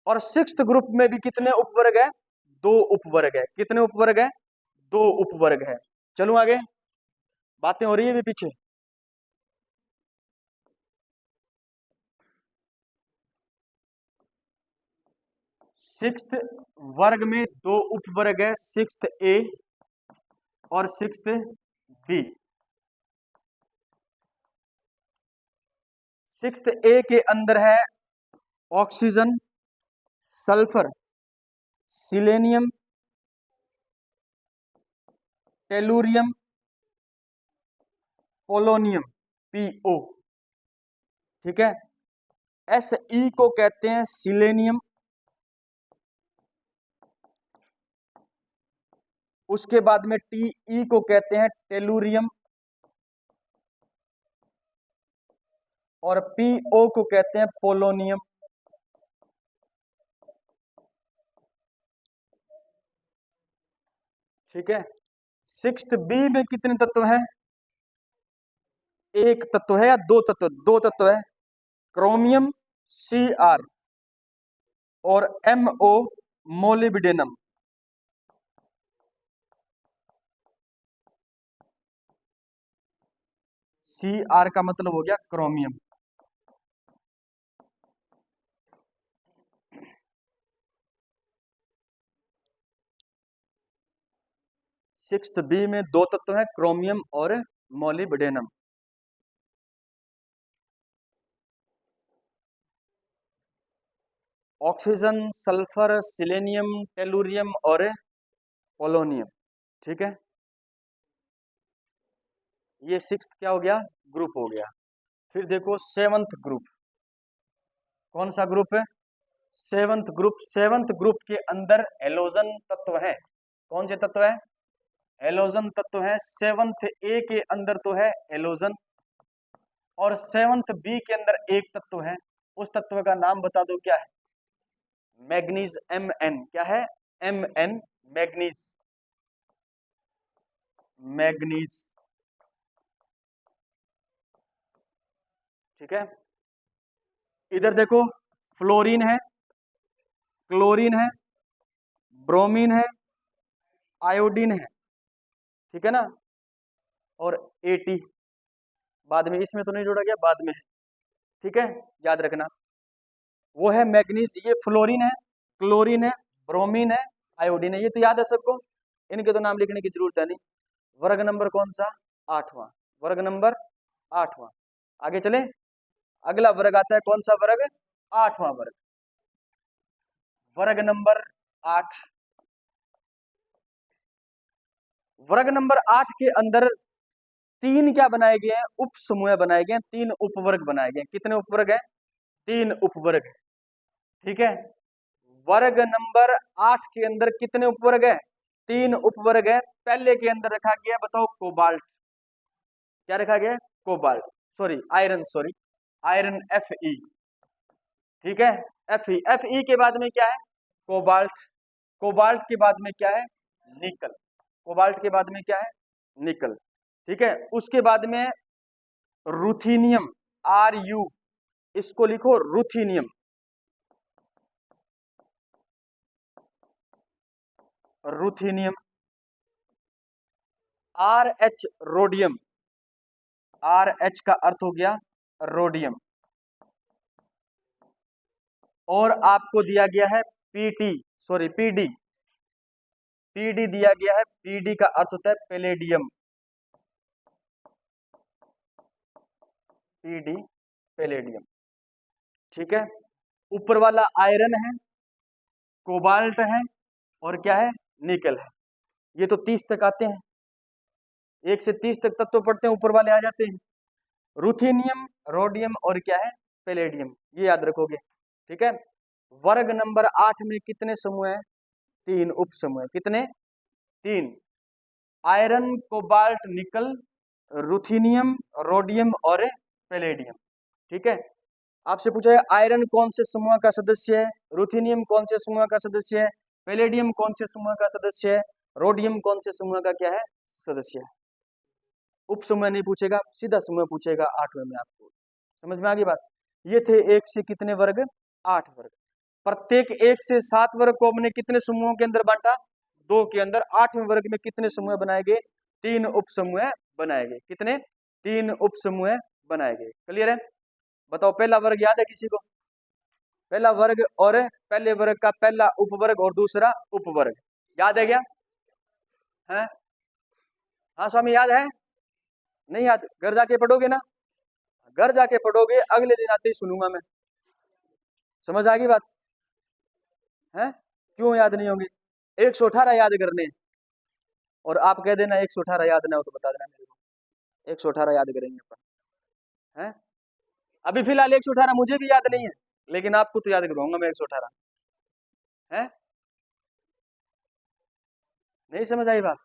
और सिक्स्थ ग्रुप में भी कितने उपवर्ग है? 2 उपवर्ग है। कितने उपवर्ग है? 2 उपवर्ग है। चलो आगे, बातें हो रही है भी पीछे। सिक्स्थ वर्ग में 2 उपवर्ग है, सिक्स्थ ए और सिक्स्थ बी। सिक्स्थ ए के अंदर है oxygen, sulphur, selenium, tellurium, polonium, PO. ठीक है। एस ई को कहते हैं सिलेनियम, उसके बाद में टी ई को कहते हैं टेलुरियम, और पीओ को कहते हैं पोलोनियम। ठीक है। सिक्स्थ बी में कितने तत्व हैं? एक तत्व है या 2 तत्व? 2 तत्व है, क्रोमियम सी आर और MO मोलिब्डेनम। सी आर का मतलब हो गया क्रोमियम। सिक्स्थ बी में 2 तत्व हैं, क्रोमियम और molybdenum. Oxygen, sulphur, selenium, tellurium और पोलोनियम। ठीक है। ये सिक्स्थ क्या हो गया? ग्रुप हो गया। फिर देखो सेवंथ ग्रुप। कौन सा ग्रुप है? Seventh group. सेवंथ ग्रुप के अंदर हेलोजन तत्व है। कौन से तत्व है? हेलोजन तत्व है। सेवंथ ए के अंदर तो है हेलोजन, और सेवंथ बी के अंदर एक तत्व है। उस तत्व का नाम बता दो, क्या है? Manganese, Mn। क्या है? Mn, manganese. मैग्नीज। ठीक है। इधर देखो, फ्लोरीन है, क्लोरीन है, ब्रोमीन है, आयोडीन है। ठीक है ना। और AT बाद में, इसमें तो नहीं जोड़ा गया, बाद में है। ठीक है, याद रखना। वो है मैग्नीज, ये फ्लोरीन है, क्लोरीन है, ब्रोमीन है, आयोडीन है। ये तो याद है सबको, इनके तो नाम लिखने की जरूरत है नहीं। वर्ग नंबर कौन सा? 8वां। वर्ग नंबर 8वां। आगे चले, अगला वर्ग आता है कौन सा वर्ग? 8वां वर्ग। वर्ग नंबर 8। वर्ग नंबर 8 के अंदर 3 क्या बनाए गए हैं? उप समूह बनाए गए हैं, 3 उपवर्ग बनाए गए हैं। कितने उपवर्ग है? 3 उपवर्ग है। ठीक है। वर्ग नंबर 8 के अंदर कितने उपवर्ग है? 3 उपवर्ग है। पहले के अंदर रखा गया, बताओ, कोबाल्ट। क्या रखा गया? Cobalt, sorry iron, sorry iron, Fe। ठीक है, Fe के बाद में क्या है? कोबाल्ट। कोबाल्ट के बाद में क्या है? निकल। कोबाल्ट के बाद में क्या है? निकल। ठीक है। उसके बाद में रुथीनियम, Ru, इसको लिखो रुथीनियम। रुथीनियम। RH, rhodium. RH का अर्थ हो गया रोडियम। और आपको दिया गया है PT, सॉरी PD। PD दिया गया है, PD का अर्थ होता है पैलेडियम। PD, palladium. ठीक है। ऊपर वाला आयरन है, कोबाल्ट है, और क्या है? निकल है। ये तो 30 तक आते हैं, 1 से 30 तक तत्व पढ़ते हैं, ऊपर वाले आ जाते हैं। रुथेनियम, रोडियम और क्या है? पैलेडियम। ये याद रखोगे। ठीक है। वर्ग नंबर 8 में कितने समूह है? 3 उप समूह। कितने? 3। आयरन, कोबाल्ट, निकल, रुथीनियम, रोडियम और पैलेडियम। ठीक है। आपसे पूछा है आयरन कौन से समूह का सदस्य है, रुथीनियम कौन से समूह का सदस्य है, पैलेडियम कौन से समूह का सदस्य है, रोडियम कौन से समूह का क्या है? सदस्य है। उप समूह नहीं पूछेगा, सीधा समूह पूछेगा 8वें में। आपको समझ में आ गई बात? ये थे 1 से कितने वर्ग, 8 वर्ग। प्रत्येक 1 से 7 वर्ग को हमने कितने समूहों के अंदर बांटा, 2 के अंदर। 8वें वर्ग में कितने समूह बनाए गए, 3 उपसमूह बनाए गए। कितने, 3 उपसमूह बनाए गए। क्लियर है? बताओ पहला वर्ग याद है किसी को? पहला वर्ग और पहले वर्ग का पहला उपवर्ग और दूसरा उपवर्ग याद है क्या? है? हाँ स्वामी याद है? नहीं याद? घर जाके पढ़ोगे ना? घर जाके पढ़ोगे, अगले दिन आते ही सुनूंगा मैं। समझ आ गई बात? है? क्यों याद नहीं होंगे? 118 याद करने, और आप कह देना 118 याद ना हो तो बता देना मेरे को। 118 याद करेंगे अपन। है? अभी फिलहाल 118 मुझे भी याद नहीं है, लेकिन आपको तो याद करवाऊंगा मैं 118। है? नहीं समझ आई बात?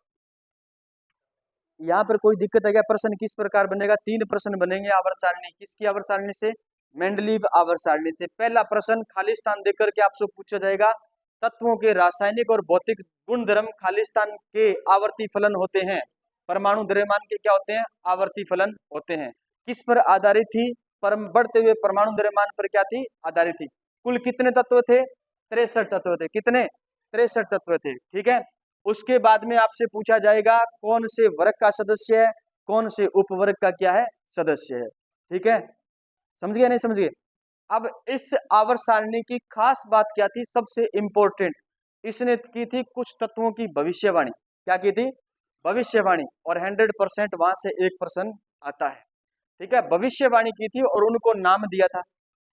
यहाँ पर कोई दिक्कत है क्या? प्रश्न किस प्रकार बनेगा? 3 प्रश्न बनेंगे आवर्त सारणी। किसकी आवर्त सारणी से? मेंडलीव आवर्त सारणी से। पहला प्रश्न खाली स्थान देकर के आपसे पूछा जाएगा, तत्वों के रासायनिक और भौतिक गुणधर्म खाली स्थान के आवर्ती फलन होते हैं। परमाणु द्रव्यमान के क्या होते हैं? आवर्ती फलन होते हैं। किस पर आधारित थी? बढ़ते हुए परमाणु द्रव्यमान पर क्या थी? आधारित थी। कुल कितने तत्व थे? 63 तत्व थे। कितने? 63 तत्व थे। ठीक है। उसके बाद में आपसे पूछा जाएगा कौन से वर्ग का सदस्य है, कौन से उपवर्ग का क्या है? सदस्य है। ठीक है, समझ गए नहीं समझ गए? अब इस आवर्त सारणी की खास बात क्या थी? सबसे इंपॉर्टेंट, इसने की थी कुछ तत्वों की भविष्यवाणी। क्या की थी? भविष्यवाणी। और 100% वहां से एक प्रश्न आता है। ठीक है, भविष्यवाणी की थी और उनको नाम दिया था।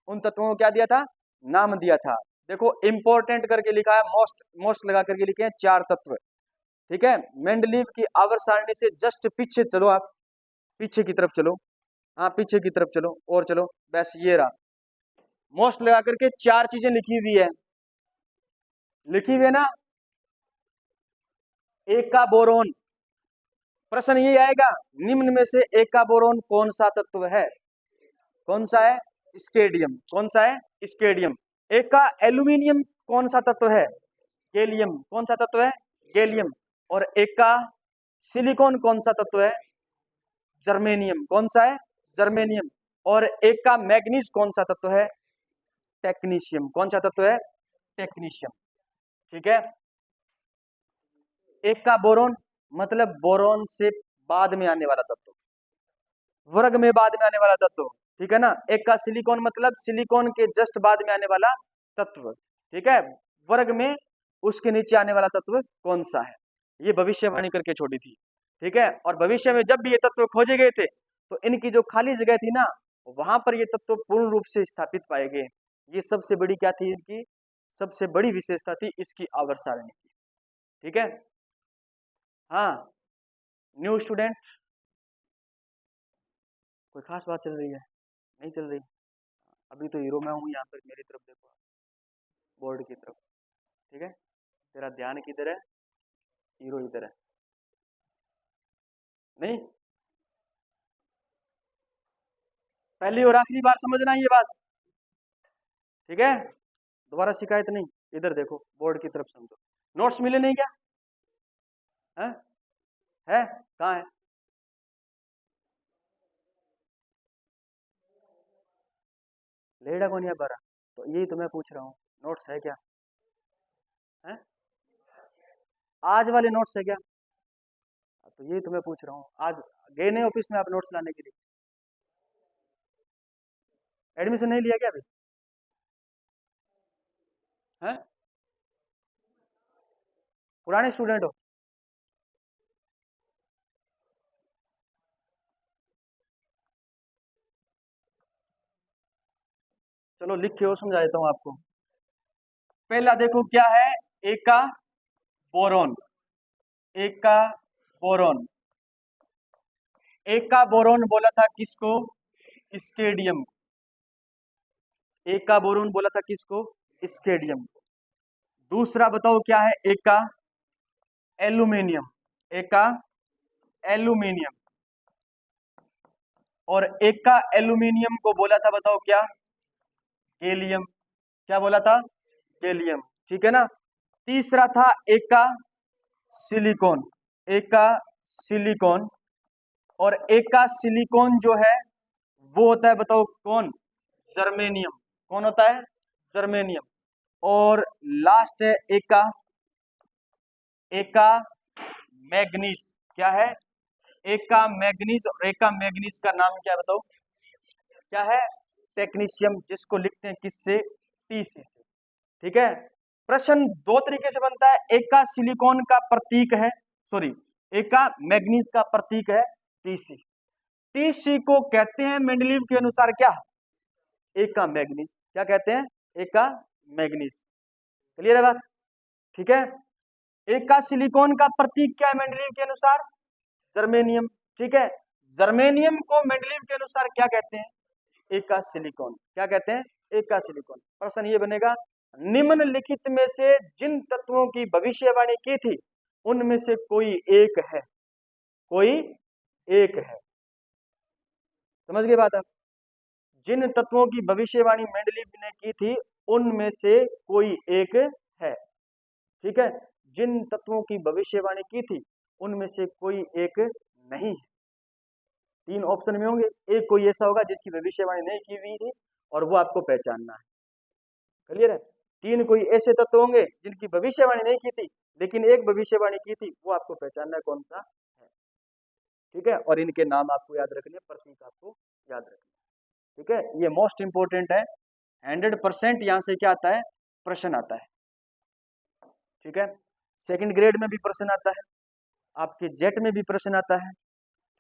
उन तत्वों को क्या दिया था? नाम दिया था। देखो इंपॉर्टेंट करके लिखा है, मोस्ट मोस्ट लगा करके लिखे हैं 4 तत्व। ठीक है, मेंडलीव की आवर्त सारणी से जस्ट पीछे चलो, आप पीछे की तरफ चलो। हाँ पीछे की तरफ चलो, और चलो, बस ये रहा। मोस्ट लगा करके 4 चीजें लिखी हुई है, लिखी हुई है ना। एक का बोरोन, प्रश्न ये आएगा, निम्न में से एक का बोरोन कौन सा तत्व है? कौन सा है? स्केडियम। कौन सा है? स्केडियम। एक का एल्यूमिनियम कौन सा तत्व है? गैलियम। कौन सा तत्व है? गैलियम। और एक का सिलिकॉन कौन सा तत्व है? जर्मेनियम। कौन सा है? जर्मेनियम। और एक का मैग्नीज कौन सा तत्व है? टेक्नीशियम। कौन सा तत्व है? टेक्नीशियम। ठीक है, एक का बोरोन मतलब बोरोन से बाद में आने वाला तत्व, वर्ग में बाद में आने वाला तत्व। ठीक है ना। एक का सिलिकॉन मतलब सिलिकॉन के जस्ट बाद में आने वाला तत्व। ठीक है, वर्ग में उसके नीचे आने वाला तत्व कौन सा है? ये भविष्यवाणी करके छोड़ी थी। ठीक है, और भविष्य में जब भी ये तत्व खोजे गए थे तो इनकी जो खाली जगह थी ना, वहां पर ये तत्व पूर्ण रूप से स्थापित पाए गए। ये सबसे बड़ी क्या थी? इनकी सबसे बड़ी विशेषता थी इसकी आवर्त सारणी की। ठीक है, हाँ न्यू स्टूडेंट, कोई खास बात चल रही है? नहीं चल रही? अभी तो हीरो मैं हूँ यहाँ पर, मेरी तरफ देखो, बोर्ड की तरफ। ठीक है, तेरा ध्यान किधर है? हीरो इधर है। नहीं, पहली और आखिरी बार समझना ये बात। ठीक है, दोबारा शिकायत नहीं। इधर देखो, बोर्ड की तरफ समझो। नोट्स मिले नहीं क्या? है कहाँ है? लेडा कौन है बारा? तो यही तो मैं पूछ रहा हूँ, नोट्स है क्या? है? आज वाले नोट्स है क्या? तो यही तो मैं पूछ रहा हूँ, आज गए नहीं ऑफिस में आप नोट्स लाने के लिए? एडमिशन नहीं लिया क्या अभी? है? पुराने स्टूडेंट हो? चलो लिख के और समझा देता हूँ आपको। पहला देखो क्या है, एक का बोरोन। एक का बोरोन, एक का बोरोन बोला था किसको? स्केडियम। एक का बोरोन बोला था किसको? स्केडियम। दूसरा बताओ क्या है? एक का एल्यूमिनियम। एक का एल्यूमिनियम। और एक का एल्यूमिनियम को बोला था, बताओ क्या? गैलियम। क्या बोला था? गैलियम। ठीक है ना। तीसरा था एक का सिलिकॉन। एक का सिलिकॉन। और एक का सिलिकॉन जो है वो होता है, बताओ कौन? जर्मेनियम। कौन होता है? जर्मेनियम। और लास्ट है एका, एका मैग्नीज। क्या है? एका मैग्नीज। और एका मैग्नीज का नाम क्या है बताओ? क्या है? टेक्नीशियम, जिसको लिखते हैं किससे? टीसी से। ठीक है। प्रश्न दो तरीके से बनता है। एका सिलिकॉन का प्रतीक है, सॉरी, एका मैग्नीज का प्रतीक है टीसी। टीसी को कहते हैं मेंडलीव के अनुसार क्या? एका मैग्नीज। क्या कहते हैं? एका मैग्नीज। क्लियर है बात? ठीक है। एका सिलिकॉन का प्रतीक क्या है मेंडलीव के अनुसार? जर्मेनियम। ठीक है। जर्मेनियम को मेंडलीव के अनुसार क्या कहते हैं? एका सिलिकॉन। क्या कहते हैं? एका सिलिकॉन। प्रश्न ये बनेगा, निम्नलिखित में से जिन तत्वों की भविष्यवाणी की थी उनमें से कोई एक है। कोई एक है। समझ गए बात आप? जिन तत्वों की भविष्यवाणी मेंडलीव ने की थी उनमें से कोई एक है। ठीक है। जिन तत्वों की भविष्यवाणी की थी उनमें से कोई एक नहीं है। तीन ऑप्शन में होंगे, एक कोई ऐसा होगा जिसकी भविष्यवाणी नहीं की हुई थी और वो आपको पहचानना है। क्लियर है? तीन कोई ऐसे तत्व होंगे जिनकी भविष्यवाणी नहीं की थी लेकिन एक भविष्यवाणी की थी, वो आपको पहचानना है कौन सा है। ठीक है। और इनके नाम आपको याद रखने, प्रतीक आपको याद रखने। ठीक है। ये मोस्ट इंपोर्टेंट है। 100% यहाँ से क्या आता है? प्रश्न आता है। ठीक है। सेकंड ग्रेड में भी प्रश्न आता है, आपके जेट में भी प्रश्न आता है।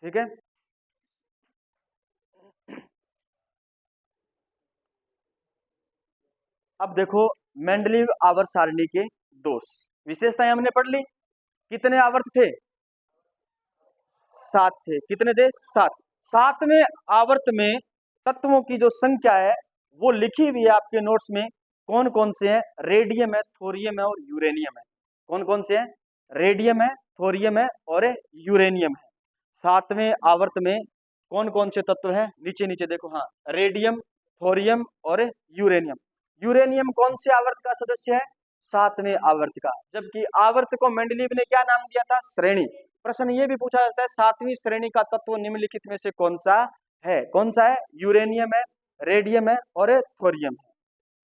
ठीक है। अब देखो, मेंडलीव आवर्त सारणी के दोष, विशेषताएं हमने पढ़ ली। कितने आवर्त थे? 7 थे। कितने थे? 7। 7वें आवर्त में तत्वों की जो संख्या है वो लिखी हुई है आपके नोट्स में। कौन कौन से हैं? रेडियम है, थोरियम है और यूरेनियम है। कौन कौन से हैं? रेडियम है, थोरियम है और यूरेनियम है। 7वें आवर्त में कौन कौन से तत्व हैं? नीचे नीचे देखो। हाँ, रेडियम, थोरियम और यूरेनियम। यूरेनियम कौन से आवर्त का सदस्य है? 7वें आवर्त का। जबकि आवर्त को मेंडलीव ने क्या नाम दिया था? श्रेणी। प्रश्न ये भी पूछा जाता है, 7वीं श्रेणी का तत्व निम्नलिखित में से कौन सा है? कौन सा है? यूरेनियम है, रेडियम है और थोरियम है।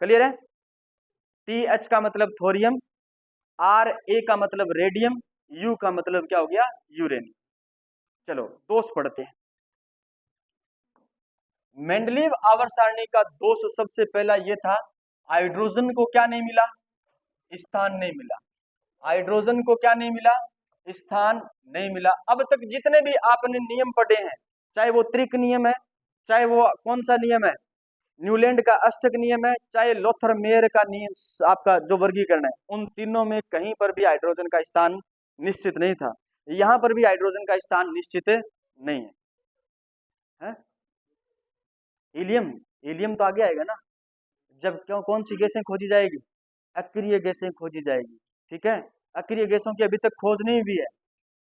क्लियर है? TH का मतलब थोरियम, RA का मतलब रेडियम, U का मतलब क्या हो गया? यूरेनियम। चलो दोष पढ़ते हैं। मेंडलीव आवर्त सारणी का दोष सबसे पहला ये था, हाइड्रोजन को क्या नहीं मिला? स्थान नहीं मिला। हाइड्रोजन को क्या नहीं मिला? स्थान नहीं मिला। अब तक जितने भी आपने नियम पढ़े हैं, चाहे वो त्रिक नियम है, चाहे वो कौन सा नियम है, न्यूलैंड का अष्टक नियम है, चाहे लोथर मेयर का नियम, आपका जो वर्गीकरण है, उन तीनों में कहीं पर भी हाइड्रोजन का स्थान निश्चित नहीं था। यहां पर भी हाइड्रोजन का स्थान निश्चित नहीं है, है? हीलियम, हीलियम तो आगे आएगा ना, जब क्यों कौन सी गैसें खोजी जाएगी? अक्रिय गैसें खोजी जाएगी। ठीक है। अक्रिय गैसों की अभी तक खोज नहीं हुई है।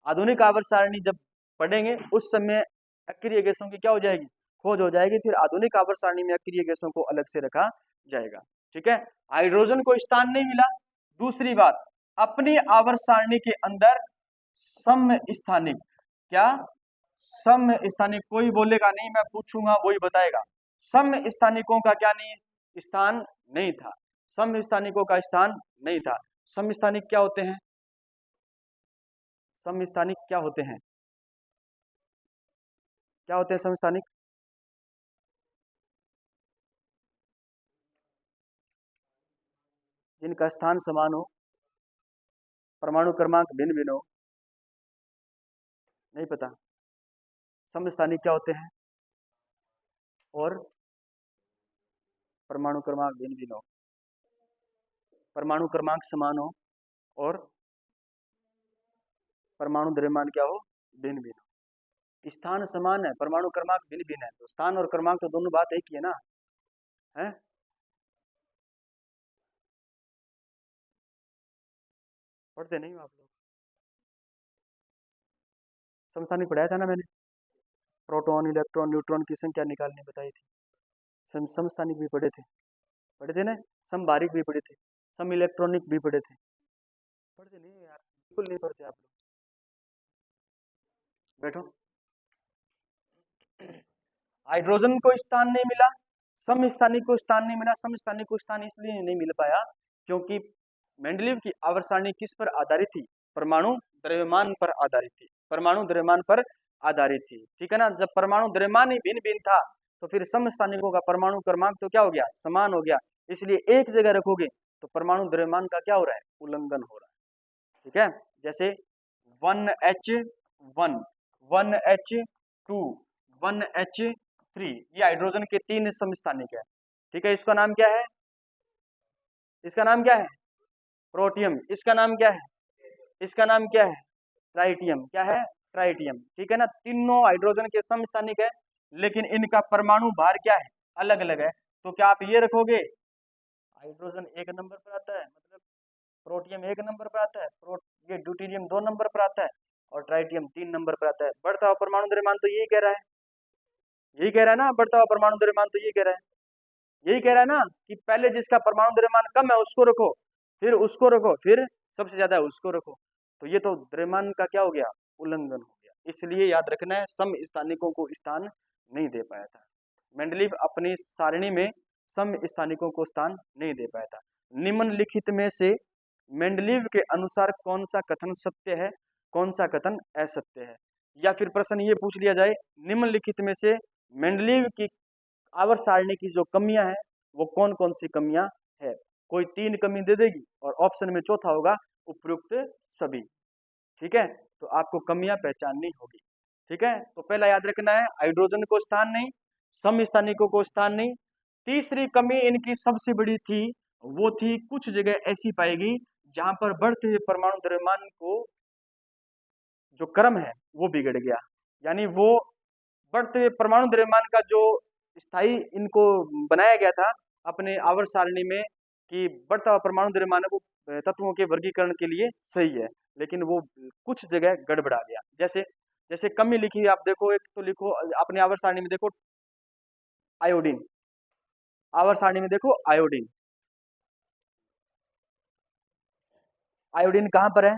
आधुनिक आवर्त सारणी जब पढ़ेंगे उस समय अक्रिय गैसों की क्या हो जाएगी? खोज हो जाएगी। फिर आधुनिक आवर्त सारणी में अक्रिय गैसों को अलग से रखा जाएगा। ठीक है। हाइड्रोजन को स्थान नहीं मिला। दूसरी बात, अपनी आवर्त सारणी के अंदर सम स्थानिक, क्या? सम स्थानिक, कोई बोलेगा नहीं, मैं पूछूंगा वही बताएगा। सम स्थानिकों का क्या नहीं? स्थान नहीं था। सम स्थानिकों का स्थान नहीं था। सम स्थानिक क्या होते हैं? सम स्थानिक क्या होते हैं? क्या होते हैं सम स्थानिक? जिनका स्थान समान हो, परमाणु क्रमांक भिन्न भिन्न हो। नहीं पता? सम स्थानिक क्या होते हैं? और परमाणु क्रमांक भिन्न भिन्न हो, परमाणु क्रमांक समान हो और परमाणु द्रव्यमान क्या हो? भिन्न भिन्न हो। स्थान समान है, परमाणु क्रमांक भिन्न भिन्न है, तो स्थान और क्रमांक तो दोनों बात एक ही है ना, है? पढ़ते नहीं हो आप लोग? समस्थानिक पढ़ाया था ना मैंने, प्रोटॉन, इलेक्ट्रॉन, न्यूट्रॉन की संख्या निकालनी बताई थी। समस्थानिक भी पढ़े थे ना, समबारिक भी पढ़े थे, सम इलेक्ट्रॉनिक भी पढ़े थे। पढ़ते नहीं हो यार, बिल्कुल नहीं पढ़ते आप लोग। बैठो। हाइड्रोजन को स्थान नहीं मिला, समस्थानिक को स्थान नहीं मिला। समस्थानिक को स्थान इसलिए नहीं मिल पाया क्योंकि मेंडलीव की आवर्त सारणी किस पर आधारित थी? परमाणु द्रव्यमान पर आधारित थी। परमाणु द्रव्यमान पर आधारित थी, ठीक है ना। जब परमाणु द्रव्यमान ही भिन्न भिन्न था तो फिर समस्थानिकों का परमाणु क्रमांक तो क्या हो गया? समान हो गया। इसलिए एक जगह रखोगे तो परमाणु द्रव्यमान का क्या हो रहा है? उल्लंघन हो रहा है, ठीक है। जैसे 1H1, 1H2, 1H3, ये हाइड्रोजन के 3 समस्थानिक है, ठीक है। इसका नाम क्या है? इसका नाम क्या है? प्रोटियम। इसका नाम क्या है? इसका नाम क्या है? ट्राइटियम। क्या है? ट्राइटियम, ठीक है ना। तीनों हाइड्रोजन के समस्थानिक है, लेकिन इनका परमाणु भार क्या है? अलग अलग है। तो क्या आप ये रखोगे हाइड्रोजन 1 नंबर पर आता है, मतलब प्रोटियम 1 नंबर पर आता है, ये ड्यूटेरियम 2 नंबर पर आता है और ट्राइटियम 3 नंबर पर आता है। बढ़ता हुआ परमाणु द्रव्यमान तो यही कह रहा है, यही कह रहा है ना। बढ़ता हुआ परमाणु द्रव्यमान तो यही कह रहा है, यही कह रहा है ना कि पहले जिसका परमाणु द्रव्यमान कम है उसको रखो, फिर उसको रखो, फिर सबसे ज्यादा है उसको रखो। तो ये तो द्रव्यमान का क्या हो गया? उल्लंघन हो गया। इसलिए याद रखना है, समस्थानिकों को स्थान नहीं दे पाया था। मेंडलीव अपनी सारणी में समस्थानिकों को स्थान नहीं दे पाया था। निम्नलिखित में से मेंडलीव के अनुसार कौन सा कथन सत्य है, कौन सा कथन असत्य है? या फिर प्रश्न ये पूछ लिया जाए, निम्नलिखित में से मेंडलीव की आवर्त सारणी की जो कमियां हैं वो कौन कौन सी कमियां है? कोई 3 कमी दे देगी और ऑप्शन में चौथा होगा उपयुक्त सभी, ठीक है। तो आपको कमियां पहचाननी होगी, ठीक है। तो पहला याद रखना है, हाइड्रोजन को स्थान नहीं, समस्थानिकों को स्थान नहीं। तीसरी कमी इनकी सबसे बड़ी थी, वो थी कुछ जगह ऐसी पाएगी जहां पर बढ़ते हुए परमाणु द्रव्यमान को जो क्रम है वो बिगड़ गया। यानी वो बढ़ते हुए परमाणु द्रव्यमान का जो स्थायी इनको बनाया गया था अपने आवर्त सारणी में कि बढ़ता हुआ परमाणु द्रव्यमान को तत्वों के वर्गीकरण के लिए सही है, लेकिन वो कुछ जगह गड़बड़ा गया। जैसे जैसे कमी लिखी है, आप देखो, एक तो लिखो अपने आवर्त सारणी में, देखो आयोडीन, आवर्त सारणी में देखो आयोडीन, आयोडीन कहां पर है?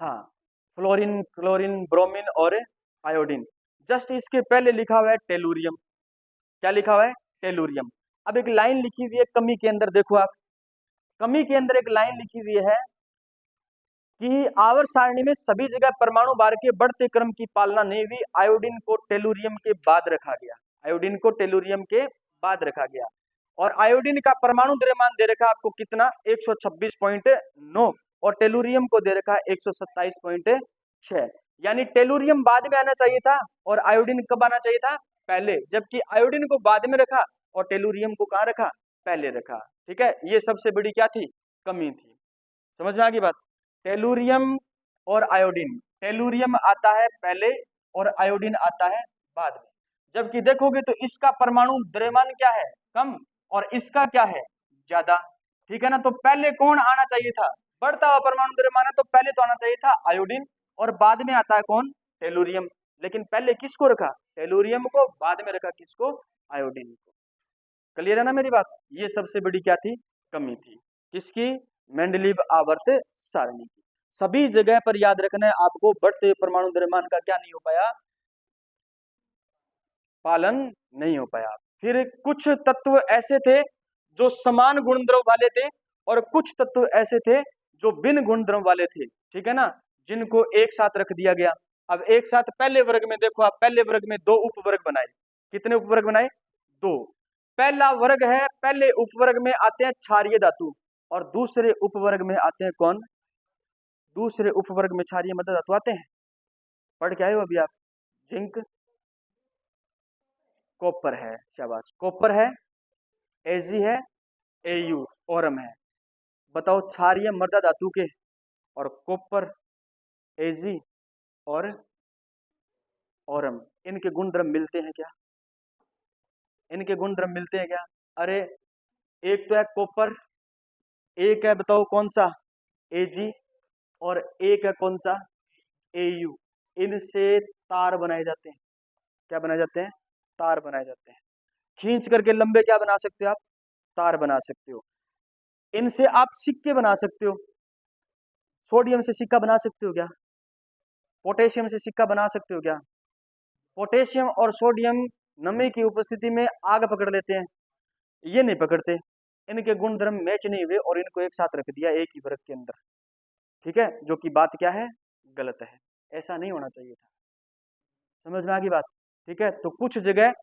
हाँ, फ्लोरीन, क्लोरीन, ब्रोमीन और आयोडीन। जस्ट इसके पहले लिखा हुआ है टेलुरियम। क्या लिखा हुआ है? टेलुरियम। अब एक लाइन लिखी हुई है कमी के अंदर, देखो आप, कमी के अंदर एक लाइन लिखी हुई है कि आवर्त सारणी में सभी जगह परमाणु भार के बढ़ते क्रम की पालना नहीं हुई, आयोडीन को टेलुरियम के बाद रखा गया, आयोडीन को टेलुरियम के बाद रखा गया। और आयोडीन का परमाणु द्रव्यमान दे रखा आपको कितना? 126.9, और टेलुरियम को दे रखा 127.6। यानी टेलुरियम बाद में आना चाहिए था और आयोडीन कब आना चाहिए था? पहले। जबकि आयोडीन को बाद में रखा और टेलुरियम को कहां रखा? पहले रखा, ठीक है। ये सबसे बड़ी क्या थी? कमी थी। समझ में आ गई बात? टेलुरियम और आयोडीन, टेलुरियम आता है पहले और आयोडीन आता है बाद में। जबकि देखोगे तो इसका परमाणु द्रव्यमान क्या है? कम, और इसका क्या है? ज्यादा, ठीक है ना। तो पहले कौन आना चाहिए था? बढ़ता हुआ परमाणु द्रव्यमान है तो पहले तो आना चाहिए था आयोडीन, और बाद में आता है कौन? टेलुरियम। लेकिन पहले किसको रखा? टेलुरियम को, बाद में रखा किसको? आयोडीन को। क्लियर है ना मेरी बात? ये सबसे बड़ी क्या थी? कमी थी। किसकी? मेंडलीव आवर्त सारणी की। सभी जगह पर याद रखना है आपको, बढ़ते परमाणु द्रव्यमान का क्या नहीं हो पाया? पालन नहीं हो पाया। फिर कुछ तत्व ऐसे थे जो समान गुणद्रव वाले थे और कुछ तत्व ऐसे थे जो भिन्न गुणद्रव वाले थे, ठीक है ना, जिनको एक साथ रख दिया गया। अब एक साथ पहले वर्ग में देखो आप, पहले वर्ग में 2 उपवर्ग बनाए। कितने उपवर्ग बनाए? 2। पहला वर्ग है, पहले उपवर्ग में आते हैं क्षारीय धातु और दूसरे उपवर्ग में आते हैं कौन? दूसरे उपवर्ग में क्षारीय मृदा धातु आते हैं। पढ़ के आए हो अभी आप? जिंक, कॉपर है, शाबाश, कॉपर है, एजी है, एयू, ओरम है। बताओ क्षारीय मृदा धातु के और कॉपर, एजी और ओरम, इनके गुणधर्म मिलते हैं क्या? इनके गुणधर्म मिलते हैं क्या? अरे एक तो है कॉपर, एक है बताओ कौन सा? एजी, और एक है कौन सा? एयू। इनसे तार बनाए जाते हैं। क्या बनाए जाते हैं? तार बनाए जाते हैं। खींच करके लंबे क्या बना सकते हो आप? तार बना सकते हो। इनसे आप सिक्के बना सकते हो। सोडियम से सिक्का बना सकते हो क्या? पोटेशियम से सिक्का बना सकते हो क्या? पोटेशियम और सोडियम नमी की उपस्थिति में आग पकड़ लेते हैं, ये नहीं पकड़ते, इनके गुण धर्म मैच नहीं हुए और इनको एक साथ रख दिया एक ही वर्ग के अंदर, ठीक है, जो कि बात क्या है, गलत है, ऐसा नहीं होना चाहिए था। समझ में आ गई बात, ठीक है। तो कुछ जगह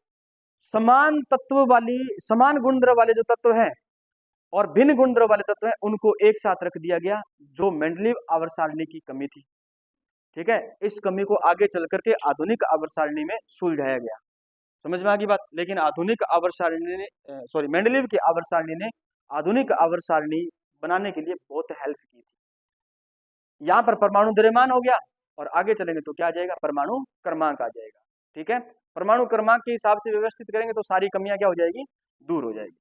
समान तत्व वाली, समान गुण द्रव्य वाले जो तत्व हैं और भिन्न गुण द्रव्य वाले तत्व हैं, उनको एक साथ रख दिया गया, जो मेंडलीव आवर्त सारणी की कमी थी, ठीक है। इस कमी को आगे चल करके आधुनिक आवर्त सारणी में सुलझाया गया। समझ में आ गई बात। लेकिन आधुनिक आवर्त सारणी ने, सॉरी, मेंडलीव की आवर्त सारणी ने आधुनिक आवर्त सारणी बनाने के लिए बहुत हेल्प की थी। यहाँ पर परमाणु द्रव्यमान हो गया और आगे चलेंगे तो क्या आ जाएगा, परमाणु क्रमांक आ जाएगा, ठीक है। परमाणु क्रमांक के हिसाब से व्यवस्थित करेंगे तो सारी कमियां क्या हो जाएगी, दूर हो जाएगी।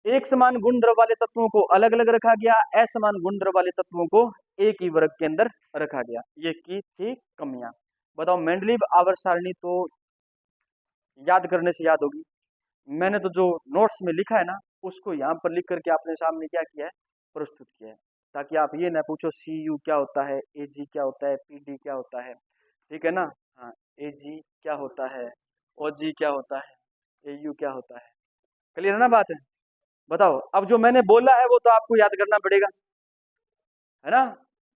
एक समान गुण द्रव्य वाले तत्वों को अलग अलग रखा गया, असमान गुण द्रव्य वाले तत्वों को एक ही वर्ग के अंदर रखा गया, ये की थी कमियां। बताओ, मेंडलीव आवर्त सारणी तो याद करने से याद होगी, मैंने तो जो नोट्स में लिखा है ना, उसको यहाँ पर लिख करके आपने सामने क्या किया है, प्रस्तुत किया है, ताकि आप ये ना पूछो CU क्या होता है, AG क्या होता है, PD क्या होता है, ठीक है ना। हाँ, AG क्या होता है, OG क्या होता है, AU क्या होता है, क्लियर है ना बात है। बताओ, अब जो मैंने बोला है वो तो आपको याद करना पड़ेगा, है ना,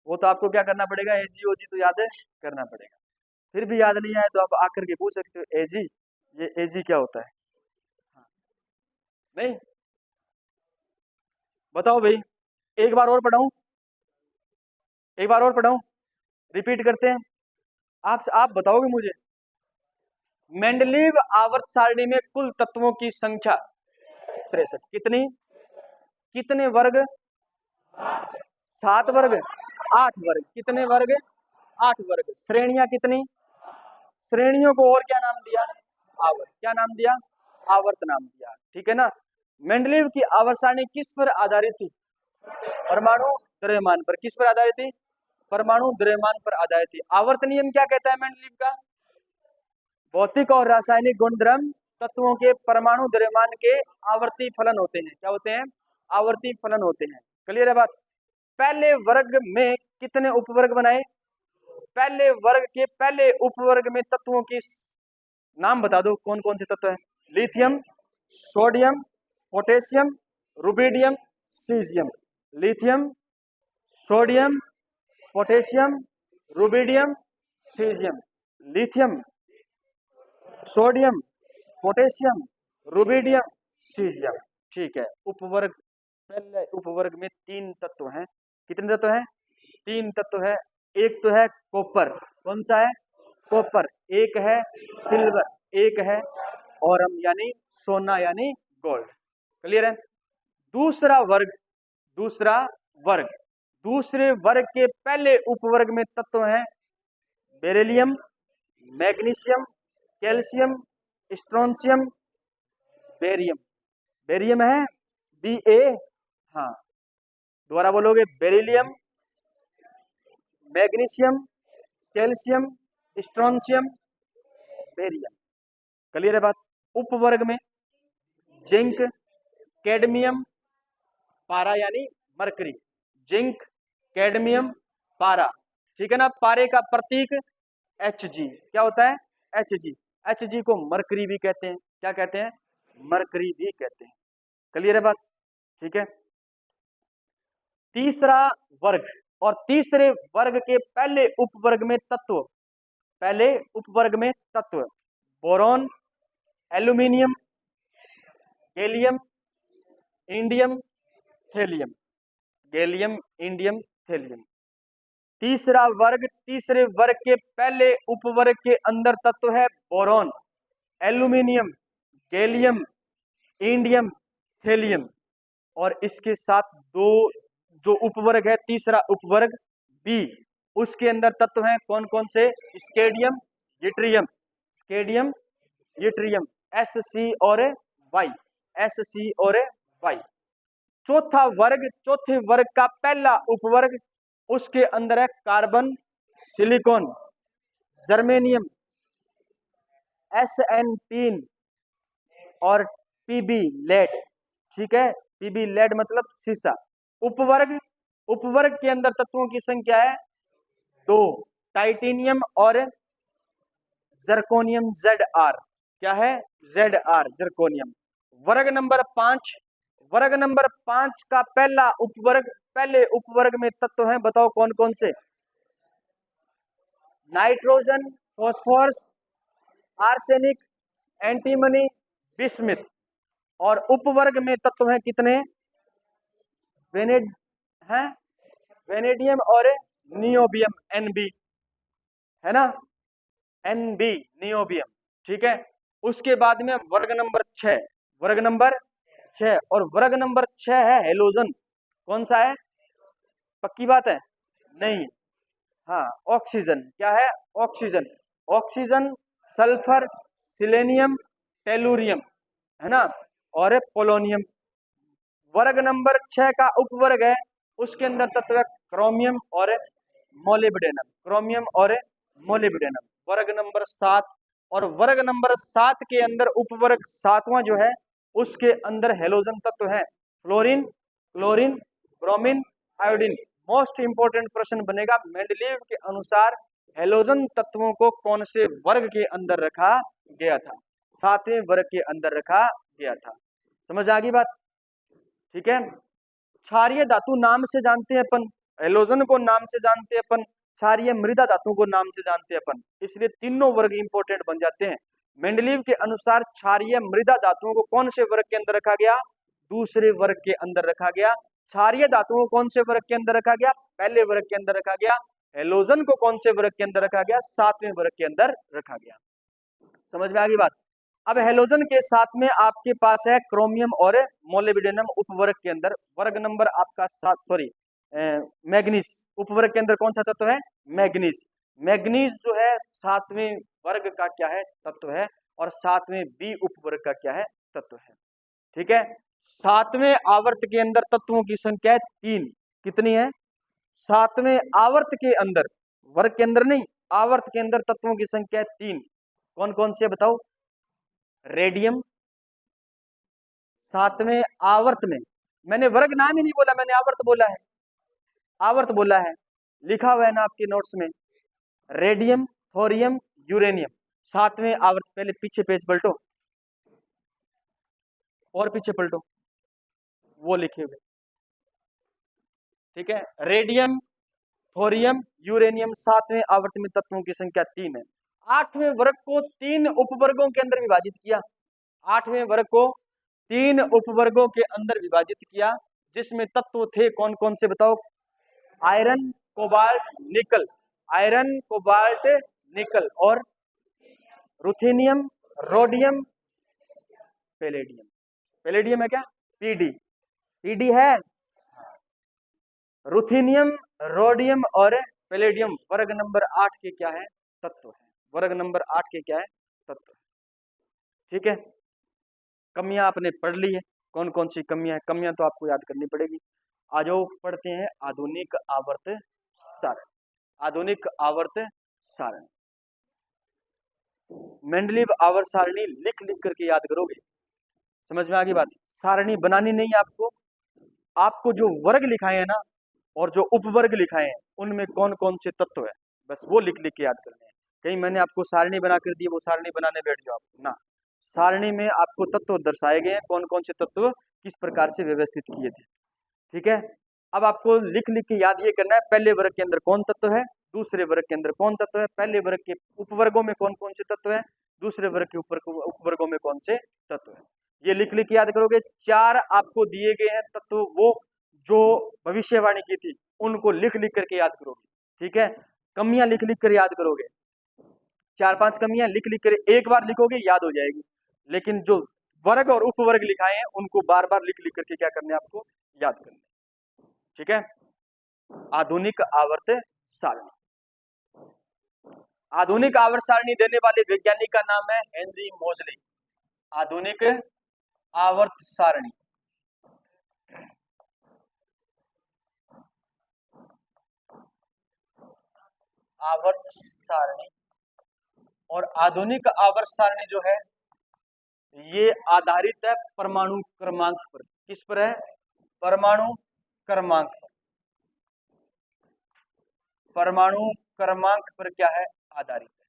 वो तो आपको क्या करना पड़ेगा, AG OG तो याद है करना पड़ेगा। फिर भी याद नहीं आए तो आप आकर के पूछ सकते हो, AG, ये AG क्या होता है। हाँ, नहीं, बताओ भाई, एक बार और पढ़ाऊं, एक बार और पढ़ाऊं, रिपीट करते हैं। आप बताओगे मुझे, मेंडलीव आवर्त सारणी में कुल तत्वों की संख्या 63, कितनी, कितने वर्ग, 7 वर्ग, 8 वर्ग, कितने वर्ग, 8 वर्ग। श्रेणियां कितनी, श्रेणियों को और क्या नाम दिया, आवर्त, क्या नाम दिया, आवर्त नाम दिया, ठीक है ना। मेंडलीव की आवर्त सारणी किस पर आधारित थी, परमाणु द्रव्यमान पर। किस पर आधारित थी, परमाणु द्रव्यमान पर आधारित थी। आवर्त नियम क्या कहता है मेंडलीव का, भौतिक और रासायनिक गुणधर्म तत्वों के परमाणु द्रव्यमान के आवर्ती फलन होते हैं, क्या होते हैं, आवर्ती फलन होते हैं, क्लियर है बात। पहले वर्ग में कितने उपवर्ग बनाए, पहले वर्ग के पहले उपवर्ग में तत्वों की नाम बता दो, कौन कौन से तत्व हैं, lithium, sodium, potassium, rubidium, caesium. Lithium, sodium, potassium, rubidium, caesium. Lithium, sodium, potassium, rubidium, caesium, ठीक है। उपवर्ग, पहले उपवर्ग में 3 तत्व हैं, कितने तत्व हैं, 3 तत्व है। एक तो है कॉपर, कौन सा है, कॉपर, एक है सिल्वर, एक है औरम यानी सोना यानी गोल्ड, क्लियर है। दूसरा वर्ग, दूसरा वर्ग, दूसरे वर्ग के पहले उपवर्ग में तत्व हैं beryllium, magnesium, calcium, strontium, barium, barium है Ba, हाँ, दोबारा बोलोगे, beryllium, magnesium, calcium, strontium, barium, clear है बात। उपवर्ग में जिंक, कैडमियम, पारा यानी मरकरी, जिंक, कैडमियम, पारा, ठीक है ना। पारे का प्रतीक Hg, क्या होता है, Hg, Hg को मरकरी भी कहते हैं, क्या कहते हैं, मरकरी भी कहते हैं, क्लियर है बात, ठीक है। तीसरा वर्ग, और तीसरे वर्ग के पहले उपवर्ग में तत्व, पहले उपवर्ग में तत्व boron, aluminium, gallium, indium, thallium, gallium, indium, thallium. तीसरा वर्ग, तीसरे वर्ग के पहले उपवर्ग के अंदर तत्व है boron, aluminium, gallium, indium, thallium, और इसके साथ दो जो उपवर्ग है, तीसरा उपवर्ग बी, उसके अंदर तत्व हैं कौन कौन से, स्केडियम, यूट्रियम, स्केडियम, यूट्रियम, Sc और Y, Sc और Y। चौथा वर्ग, चौथे वर्ग का पहला उपवर्ग, उसके अंदर है कार्बन, सिलिकॉन, जर्मेनियम, Sn3 और Pb लेड, ठीक है, Pb लेड मतलब सीसा। उपवर्ग, उपवर्ग के अंदर तत्वों की संख्या है 2, टाइटेनियम और जर्कोनियम ZR, क्या है? ZR, zirconium. वर्ग नंबर 5, वर्ग नंबर 5 का पहला उपवर्ग, पहले उपवर्ग में तत्व हैं, बताओ कौन कौन से? Nitrogen, phosphorus, arsenic, antimony, bismuth. और उपवर्ग में तत्व हैं कितने? वेनेड हैं, वेनेडियम और नियोबियम, NB, है ना, NB, नियोबियम। ठीक है, उसके बाद में वर्ग नंबर 6, वर्ग नंबर 6, और वर्ग नंबर 6 है हेलोजन। कौन सा है? पक्की बात है? नहीं, हाँ, ऑक्सीजन। क्या है? Oxygen. Oxygen, sulphur, selenium, tellurium, है ना, और पोलोनियम। वर्ग नंबर 6 का उपवर्ग है, उसके अंदर तत्व है क्रोमियम और मोलिब्डेनम, क्रोमियम और मोलिब्डेनम। वर्ग नंबर 7, और वर्ग नंबर 7 के अंदर उपवर्ग 7वां जो है, उसके अंदर हेलोजन तत्व है fluorine, chlorine, bromine, iodine. Most important प्रश्न बनेगा, मेंडलीव के अनुसार हेलोजन तत्वों को कौन से वर्ग के अंदर रखा गया था? 7वें वर्ग के अंदर रखा गया था। समझ आ गई बात? ठीक है, क्षारीय धातु नाम से जानते हैं अपन, हेलोजन को नाम से जानते हैं अपन, क्षारीय मृदा धातु को नाम से जानते हैं अपन, इसलिए तीनों वर्ग इंपोर्टेंट बन जाते हैं। मेंडलीव के अनुसार क्षारीय मृदा धातुओं को कौन से वर्ग के अंदर रखा गया? दूसरे वर्ग के अंदर रखा गया। क्षारीय धातुओं को कौन से वर्ग के अंदर रखा गया? पहले वर्ग के अंदर रखा गया। हेलोजन को कौन से वर्ग के अंदर रखा गया? 7वें वर्ग के अंदर रखा गया। समझ में आ गई बात? अब हेलोजन के साथ में आपके पास है क्रोमियम और मोलिब्डेनम उपवर्ग के अंदर। वर्ग नंबर आपका 7, सॉरी, मैग्नीज उपवर्ग के अंदर कौन सा तत्व है? मैग्नीज। मैग्नीज जो है 7वें वर्ग का क्या है? तत्व है, और 7वें बी उपवर्ग का क्या है? तत्व है। ठीक है, 7वें आवर्त के अंदर तत्वों की संख्या है 3। कितनी है? 7वें आवर्त के अंदर, वर्ग के अंदर नहीं, आवर्त के अंदर तत्वों की संख्या है 3। कौन कौन से बताओ? रेडियम 7वें आवर्त में, मैंने वर्ग नाम ही नहीं बोला, मैंने आवर्त बोला है, आवर्त बोला है, लिखा हुआ है ना आपके नोट्स में। रेडियम, थोरियम, यूरेनियम, 7वें आवर्त। पहले पीछे पेज पलटो, और पीछे पलटो, वो लिखे हुए। ठीक है, रेडियम, थोरियम, यूरेनियम 7वें आवर्त में तत्वों की संख्या 3 है। 8वें वर्ग को 3 उपवर्गों के अंदर विभाजित किया। 8वें वर्ग को 3 उपवर्गों के अंदर विभाजित किया, जिसमें तत्व थे कौन कौन से बताओ? आयरन, कोबाल्ट, निकल, आयरन, कोबाल्ट, निकल, और रुथेनियम, रोडियम, पैलेडियम। पैलेडियम है क्या? पीडी, पीडी है। रुथेनियम, रोडियम और पैलेडियम वर्ग नंबर 8 के क्या है? तत्व है। वर्ग नंबर 8 के क्या है? तत्व है। ठीक है, कमियां आपने पढ़ ली है, कौन कौन सी कमियां है? कमियां तो आपको याद करनी पड़ेगी। आज पढ़ते हैं आधुनिक आवर्त सारणी। आधुनिक आवर्त सारणी, मेंडलीव आवर्त सारणी लिख लिख करके याद करोगे। समझ में आ गई बात? सारणी बनानी नहीं है आपको, आपको जो वर्ग लिखाए हैं ना, और जो उपवर्ग लिखाए हैं, उनमें कौन कौन से तत्व है, बस वो लिख लिख के याद करने हैं। कहीं मैंने आपको सारणी बना कर दी, वो सारणी बनाने बैठ जाओ आप ना। सारणी में आपको तत्व दर्शाए गए हैं, कौन कौन से तत्व किस प्रकार से व्यवस्थित किए थे। ठीक है, अब आपको लिख लिख के याद ये करना है, पहले वर्ग के अंदर कौन तत्व है, दूसरे वर्ग के अंदर कौन तत्व है, पहले वर्ग के उपवर्गों में कौन कौन से तत्व है, दूसरे वर्ग के उपवर्गों में कौन से तत्व है। ये लिख लिख के याद करोगे। 4 आपको दिए गए हैं तत्व, वो जो भविष्यवाणी की थी, उनको लिख लिख करके याद करोगे। ठीक है, कमियां लिख लिख कर याद करोगे। 4-5 कमियां लिख लिख कर एक बार लिखोगे, याद हो जाएगी। लेकिन जो वर्ग और उपवर्ग लिखाए हैं, उनको बार बार लिख लिख करके क्या करने, आपको याद करने। ठीक है, आधुनिक आवर्त सारणी। आधुनिक आवर्त सारणी देने वाले वैज्ञानिक का नाम है हेनरी मोजले। आधुनिक आवर्त सारणी, आवर्त सारणी, और आधुनिक आवर्त सारणी जो है, ये आधारित है परमाणु क्रमांक पर। किस पर है? परमाणु क्रमांक पर। परमाणु क्रमांक पर क्या है? आधारित है।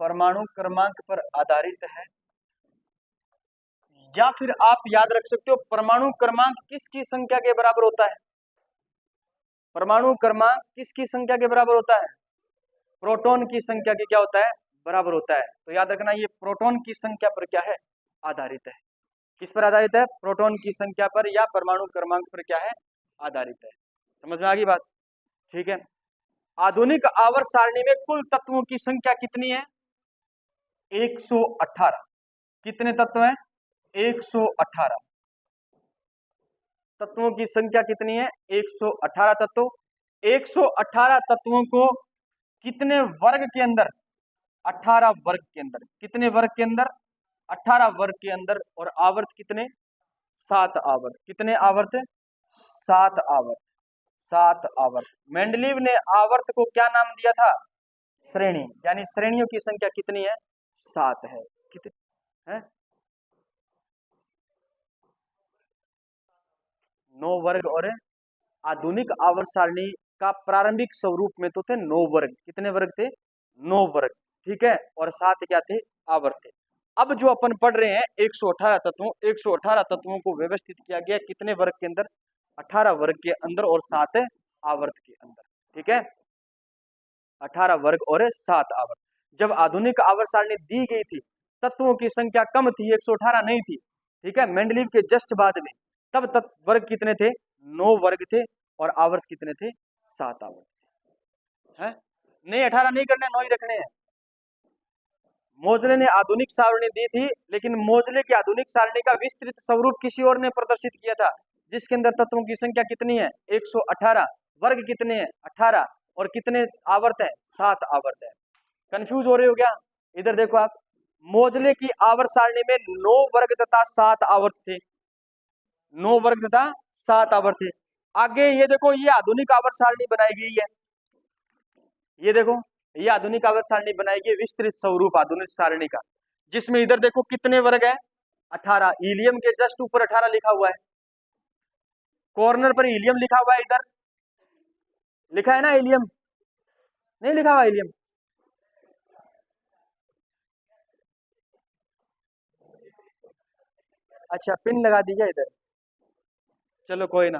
परमाणु क्रमांक पर आधारित है, या फिर आप याद रख सकते हो परमाणु क्रमांक किसकी संख्या के बराबर होता है? परमाणु क्रमांक किसकी संख्या के बराबर होता है? प्रोटॉन की संख्या के क्या होता है? बराबर होता है। तो याद रखना ये प्रोटॉन की संख्या पर क्या है? आधारित है। किस पर आधारित है? प्रोटॉन की संख्या पर या परमाणु क्रमांक पर क्या है? आधारित है। समझ में आ गई बात? ठीक है। आधुनिक आवर्त सारणी में कुल तत्वों की संख्या कितनी है? 118। कितने तत्व हैं? 118 तत्वों की संख्या कितनी है? 118 तत्व। 118 तत्वों को कितने वर्ग के अंदर? 18 वर्ग के अंदर। कितने वर्ग के अंदर? 18 वर्ग के अंदर। और आवर्त कितने? 7 आवर्त। कितने आवर्त? 7 आवर्त। 7 आवर्त। मेंडलीव ने आवर्त को क्या नाम दिया था? श्रेणी। यानी श्रेणियों की संख्या कितनी है? 7 है। कितने है? 9 वर्ग। और आधुनिक आवर्त सारणी का प्रारंभिक स्वरूप में तो थे 9 वर्ग। कितने वर्ग थे? 9 वर्ग। ठीक है। और 7 क्या थे? आवर्त थे। अब जो अपन पढ़ रहे हैं 118 तत्वों, 118 तत्वों को व्यवस्थित किया गया कितने वर्ग के अंदर? 18 वर्ग के अंदर और 7 आवर्त के अंदर। ठीक है। 18 वर्ग और 7 आवर्त। जब आधुनिक आवर्त सारणी दी गई थी तत्वों की संख्या कम थी, 118 नहीं थी। ठीक है। मेंडलीव के जस्ट बाद में तब तत्व वर्ग कितने थे? 9 वर्ग थे। और आवर्त कितने थे? 7 आवर्त है। नहीं 18 नहीं करने, 9 ही रखने हैं। मोजले ने आधुनिक सारणी दी थी, लेकिन मोजले की आधुनिक सारणी का विस्तृत स्वरूप किसी और ने प्रदर्शित किया था, जिसके अंदर तत्वों की संख्या कितनी है? 118। वर्ग कितने हैं? 18। और कितने आवर्त है? 7 आवर्त है। कंफ्यूज हो रहे हो क्या? इधर देखो आप, मोजले की आवर्त सारणी में 9 वर्ग तथा 7 आवर्त थे। 9 वर्ग तथा 7 आवर्त थे। आगे ये देखो, ये आधुनिक आवर्त सारणी बनाई गई है। ये देखो, ये आधुनिक आवर्त सारणी बनाई गई, विस्तृत स्वरूप आधुनिक सारणी का, जिसमें इधर देखो कितने वर्ग है? 18। हीलियम के जस्ट ऊपर 18 लिखा हुआ है। कॉर्नर पर हीलियम लिखा हुआ है। इधर लिखा है ना हीलियम? नहीं लिखा हुआ हीलियम? अच्छा, पिन लगा दीजिए इधर। चलो कोई ना।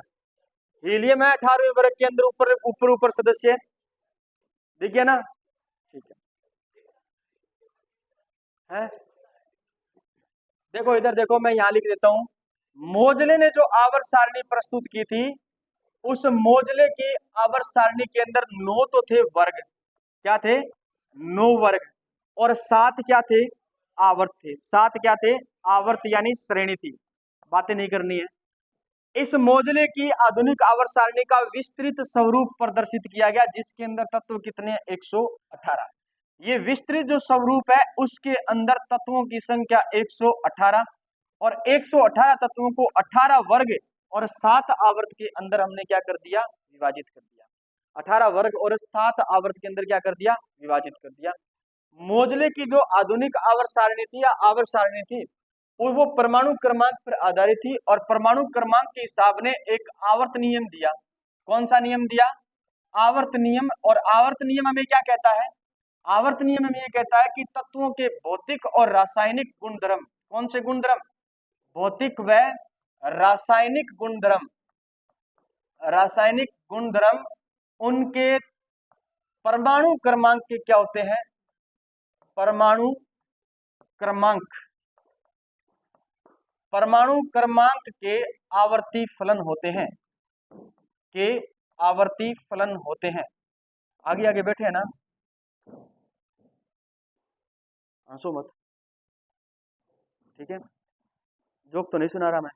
हीलियम है 18वें वर्ग के अंदर, ऊपर ऊपर ऊपर सदस्य दिख गया ना? ठीक है। देखो इधर देखो, मैं यहां लिख देता हूं। मोजले ने जो आवर्त सारणी प्रस्तुत की थी, उस मोजले की आवर्त सारणी के अंदर 9 तो थे वर्ग। क्या थे? 9 वर्ग। और 7 क्या थे? आवर्त थे। 7 क्या थे? आवर्त यानी श्रेणी थी। बातें नहीं करनी है। इस मोजले की आधुनिक आवर्त सारणी का विस्तृत स्वरूप प्रदर्शित किया गया, जिसके अंदर तत्व कितने? 118। ये विस्तृत जो स्वरूप है उसके अंदर तत्वों की संख्या 118। और 118 तत्वों को 18 वर्ग और 7 आवर्त के अंदर हमने क्या कर दिया? विभाजित कर दिया। 18 वर्ग और 7 आवर्त के अंदर क्या कर दिया? विभाजित कर दिया। मोजले की जो आधुनिक आवर्त सारणी थी या आवर्त सारणी थी, वो परमाणु क्रमांक पर आधारित थी। और परमाणु क्रमांक के हिसाब ने एक आवर्त नियम दिया। कौन सा नियम दिया? आवर्त नियम। और आवर्त नियम हमें क्या कहता है? आवर्त नियम हमें ये कहता है कि तत्वों के भौतिक और रासायनिक गुणधर्म, कौन से गुणधर्म? भौतिक व रासायनिक गुणधर्म, रासायनिक गुणधर्म उनके परमाणु क्रमांक के क्या होते हैं? परमाणु क्रमांक, परमाणु क्रमांक के आवर्ती फलन होते हैं। के आवर्ती फलन होते हैं। आगे आगे बैठे हैं ना, हंसो मत। ठीक है। जोक तो नहीं सुना रहा मैं,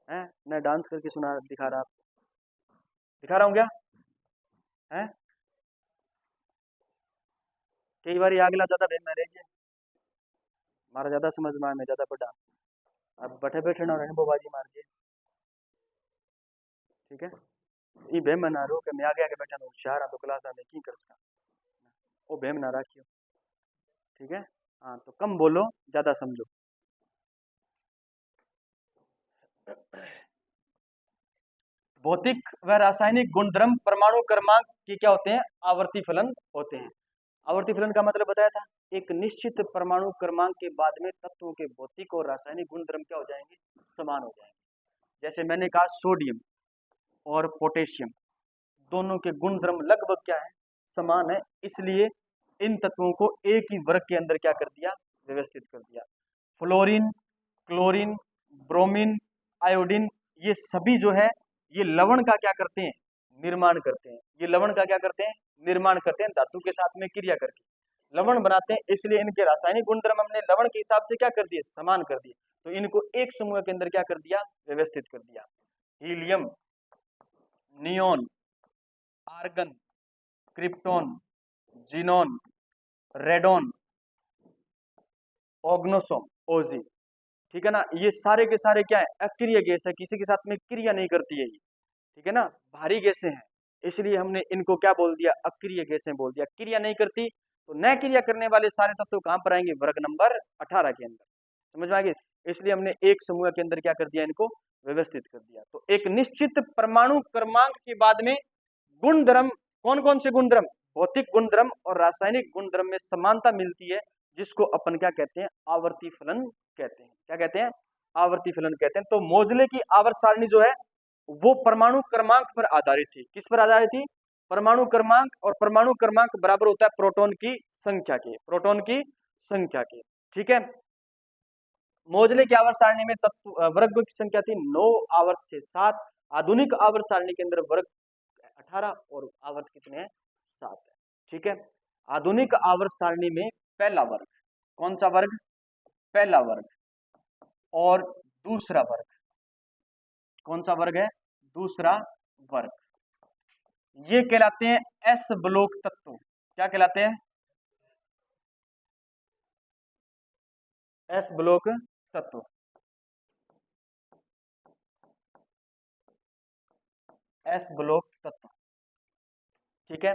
है मैं डांस करके सुना दिखा रहा, दिखा रहा हूं क्या? है कई बार आगला ज्यादा बेम में रहिए, मारा ज्यादा समझ में मैं ज्यादा बड़ा। अब बैठे बैठे ना रहने बाजी मार दिए। ठीक है। ये बेम ना रो कि मैं आगे आगे बैठा होशियार तो क्लास में की कर सकता, वो बेम ना रखियो। ठीक है। हाँ तो कम बोलो, ज्यादा समझो। भौतिक व रासायनिक गुणधर्म परमाणु क्रमांक के क्या होते हैं? आवर्ती फलन होते हैं। आवर्ती फलन का मतलब बताया था, एक निश्चित परमाणु क्रमांक के बाद में तत्वों के भौतिक और रासायनिक गुणधर्म क्या हो जाएंगे, समान हो जाएंगे। जैसे मैंने कहा सोडियम और पोटेशियम दोनों के गुणधर्म लगभग क्या है, समान है, इसलिए इन तत्वों को एक ही वर्ग के अंदर क्या कर दिया, व्यवस्थित कर दिया। फ्लोरीन, क्लोरीन, ब्रोमीन, आयोडीन, ये सभी जो है ये लवण का क्या करते हैं, निर्माण करते हैं। ये लवण का क्या करते हैं, निर्माण करते हैं, धातु के साथ में क्रिया करके लवण बनाते हैं, इसलिए इनके रासायनिक गुणधर्म हमने लवण के हिसाब से क्या कर दिए, समान कर दिए। तो इनको एक समूह के अंदर क्या कर दिया, व्यवस्थित कर दिया। Helium, neon, argon, krypton, xenon, radon, oganesson, ओजी, ठीक है ना, ये सारे के सारे क्या है, अक्रिय गैस है, किसी के साथ में क्रिया नहीं करती है ये, ठीक है ना, भारी गैसें हैं, इसलिए हमने इनको क्या बोल दिया, अक्रिय गैसें बोल दिया। क्रिया नहीं करती तो न क्रिया करने वाले सारे तत्व कहां पर आएंगे, वर्ग नंबर 18 के अंदर, समझ में आ गई। इसलिए हमने एक समूह के अंदर क्या कर दिया, इनको व्यवस्थित कर दिया। तो एक निश्चित परमाणु क्रमांक के बाद में गुणधर्म, कौन कौन से गुणधर्म, भौतिक गुणधर्म और रासायनिक गुणधर्म में समानता मिलती है, जिसको अपन क्या कहते हैं, आवर्ती फलन कहते हैं। क्या कहते हैं, आवर्ती फलन कहते हैं। तो मोजले की आवर्त सारणी जो है वो परमाणु क्रमांक पर आधारित थी। किस पर आधारित थी, परमाणु क्रमांक, और परमाणु क्रमांक बराबर होता है प्रोटॉन की संख्या के, प्रोटॉन की संख्या के, ठीक है। मोजले की आवर्त सारणी में तत्व वर्ग की संख्या थी 9, आवर्त से 7। आधुनिक आवर्त सारणी के अंदर वर्ग 18 और आवर्त कितने हैं, 7 है, ठीक है। आधुनिक आवर्त सारणी में पहला वर्ग, कौन सा वर्ग, पहला वर्ग, और दूसरा वर्ग, कौन सा वर्ग है, दूसरा वर्ग, ये कहलाते हैं एस ब्लॉक तत्व। क्या कहलाते हैं, एस ब्लॉक तत्व, एस ब्लॉक तत्व, ठीक है।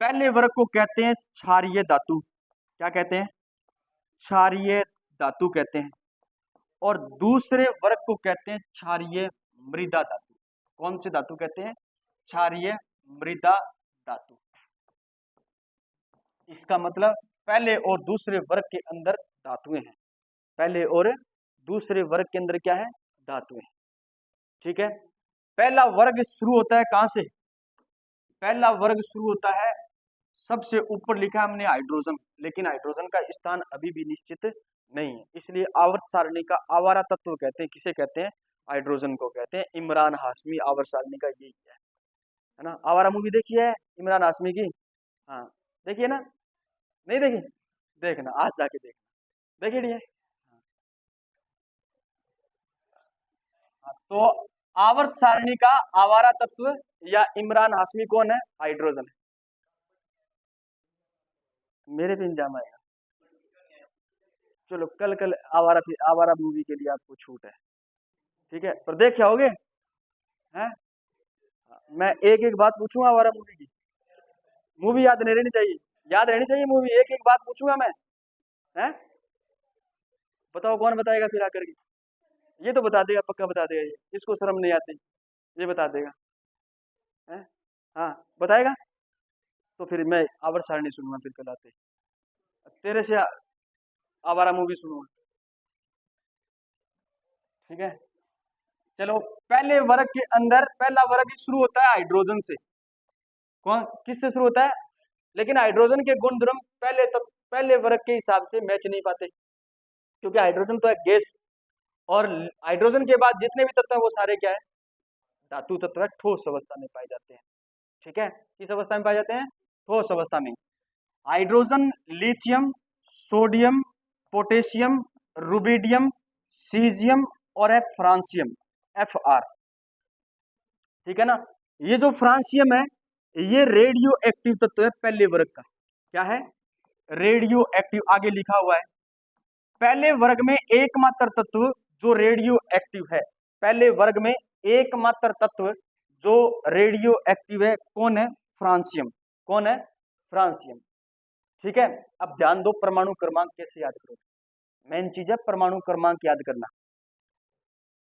पहले वर्ग को कहते हैं क्षारीय धातु। क्या कहते हैं, क्षारीय धातु कहते हैं। और दूसरे वर्ग को कहते हैं क्षारीय मृदा धातु। कौन से धातु कहते हैं, क्षारीय मृदा धातु। इसका मतलब पहले और दूसरे वर्ग के अंदर धातुएं हैं, पहले और दूसरे वर्ग के अंदर क्या है, धातुएं, ठीक है। पहला वर्ग शुरू होता है कहां से, पहला वर्ग शुरू होता है, सबसे ऊपर लिखा हमने हाइड्रोजन, लेकिन हाइड्रोजन का स्थान अभी भी निश्चित नहीं है, इसलिए आवर्त सारणी का आवारा तत्व कहते हैं। किसे कहते हैं, हाइड्रोजन को कहते हैं। इमरान हाशमी आवर्त सारणी का यही है ना। आवारा मूवी देखी है इमरान हाशमी की, हाँ देखिए ना, नहीं देखी, देखना आज जाके देखना, देखिए नहीं है। हाँ, तो आवर्त सारणी का आवारा तत्व या इमरान हाशमी कौन है, हाइड्रोजन है। मेरे पे इंजाम आएगा, चलो कल कल आवारा मूवी के लिए आपको छूट है, ठीक है। पर देख क्या होगे हैं, मैं एक एक बात पूछूंगा आवारा मूवी की, मूवी याद नहीं रहनी चाहिए, याद रहनी चाहिए मूवी, एक एक बात पूछूंगा मैं, हैं बताओ कौन बताएगा फिर आकर के, ये तो बता देगा, पक्का बता देगा, ये इसको शर्म नहीं आती, ये बता देगा, हैं हाँ बताएगा। तो फिर मैं आवर्त सारणी सुनूंगा फिर कल आते, तेरे से आवारा मूवी सुनूंगा, ठीक है। चलो पहले वर्ग के अंदर पहला वर्ग शुरू होता है हाइड्रोजन से, कौन किससे शुरू होता है, लेकिन हाइड्रोजन के गुणधर्म पहले वर्ग के हिसाब से मैच नहीं पाते, क्योंकि हाइड्रोजन तो है गैस, और हाइड्रोजन के बाद जितने भी तत्व है वो सारे क्या है, धातु तत्व है, ठोस अवस्था में पाए जाते हैं, ठीक है। किस अवस्था में पाए जाते हैं, ठोस अवस्था में। Hydrogen lithium, sodium, potassium, rubidium, caesium और है फ्रांसियम, Fr, ठीक है ना। ये जो फ्रांसियम है ये रेडियो एक्टिव तत्व है पहले वर्ग का, क्या है, रेडियो एक्टिव, आगे लिखा हुआ है। पहले वर्ग में एकमात्र तत्व जो रेडियो एक्टिव है, पहले वर्ग में एकमात्र तत्व जो रेडियो एक्टिव है कौन है, फ्रांसियम, कौन है, फ्रांसियम, ठीक है। अब ध्यान दो, परमाणु क्रमांक कैसे याद करोगे, मेन चीज है परमाणु क्रमांक याद करना।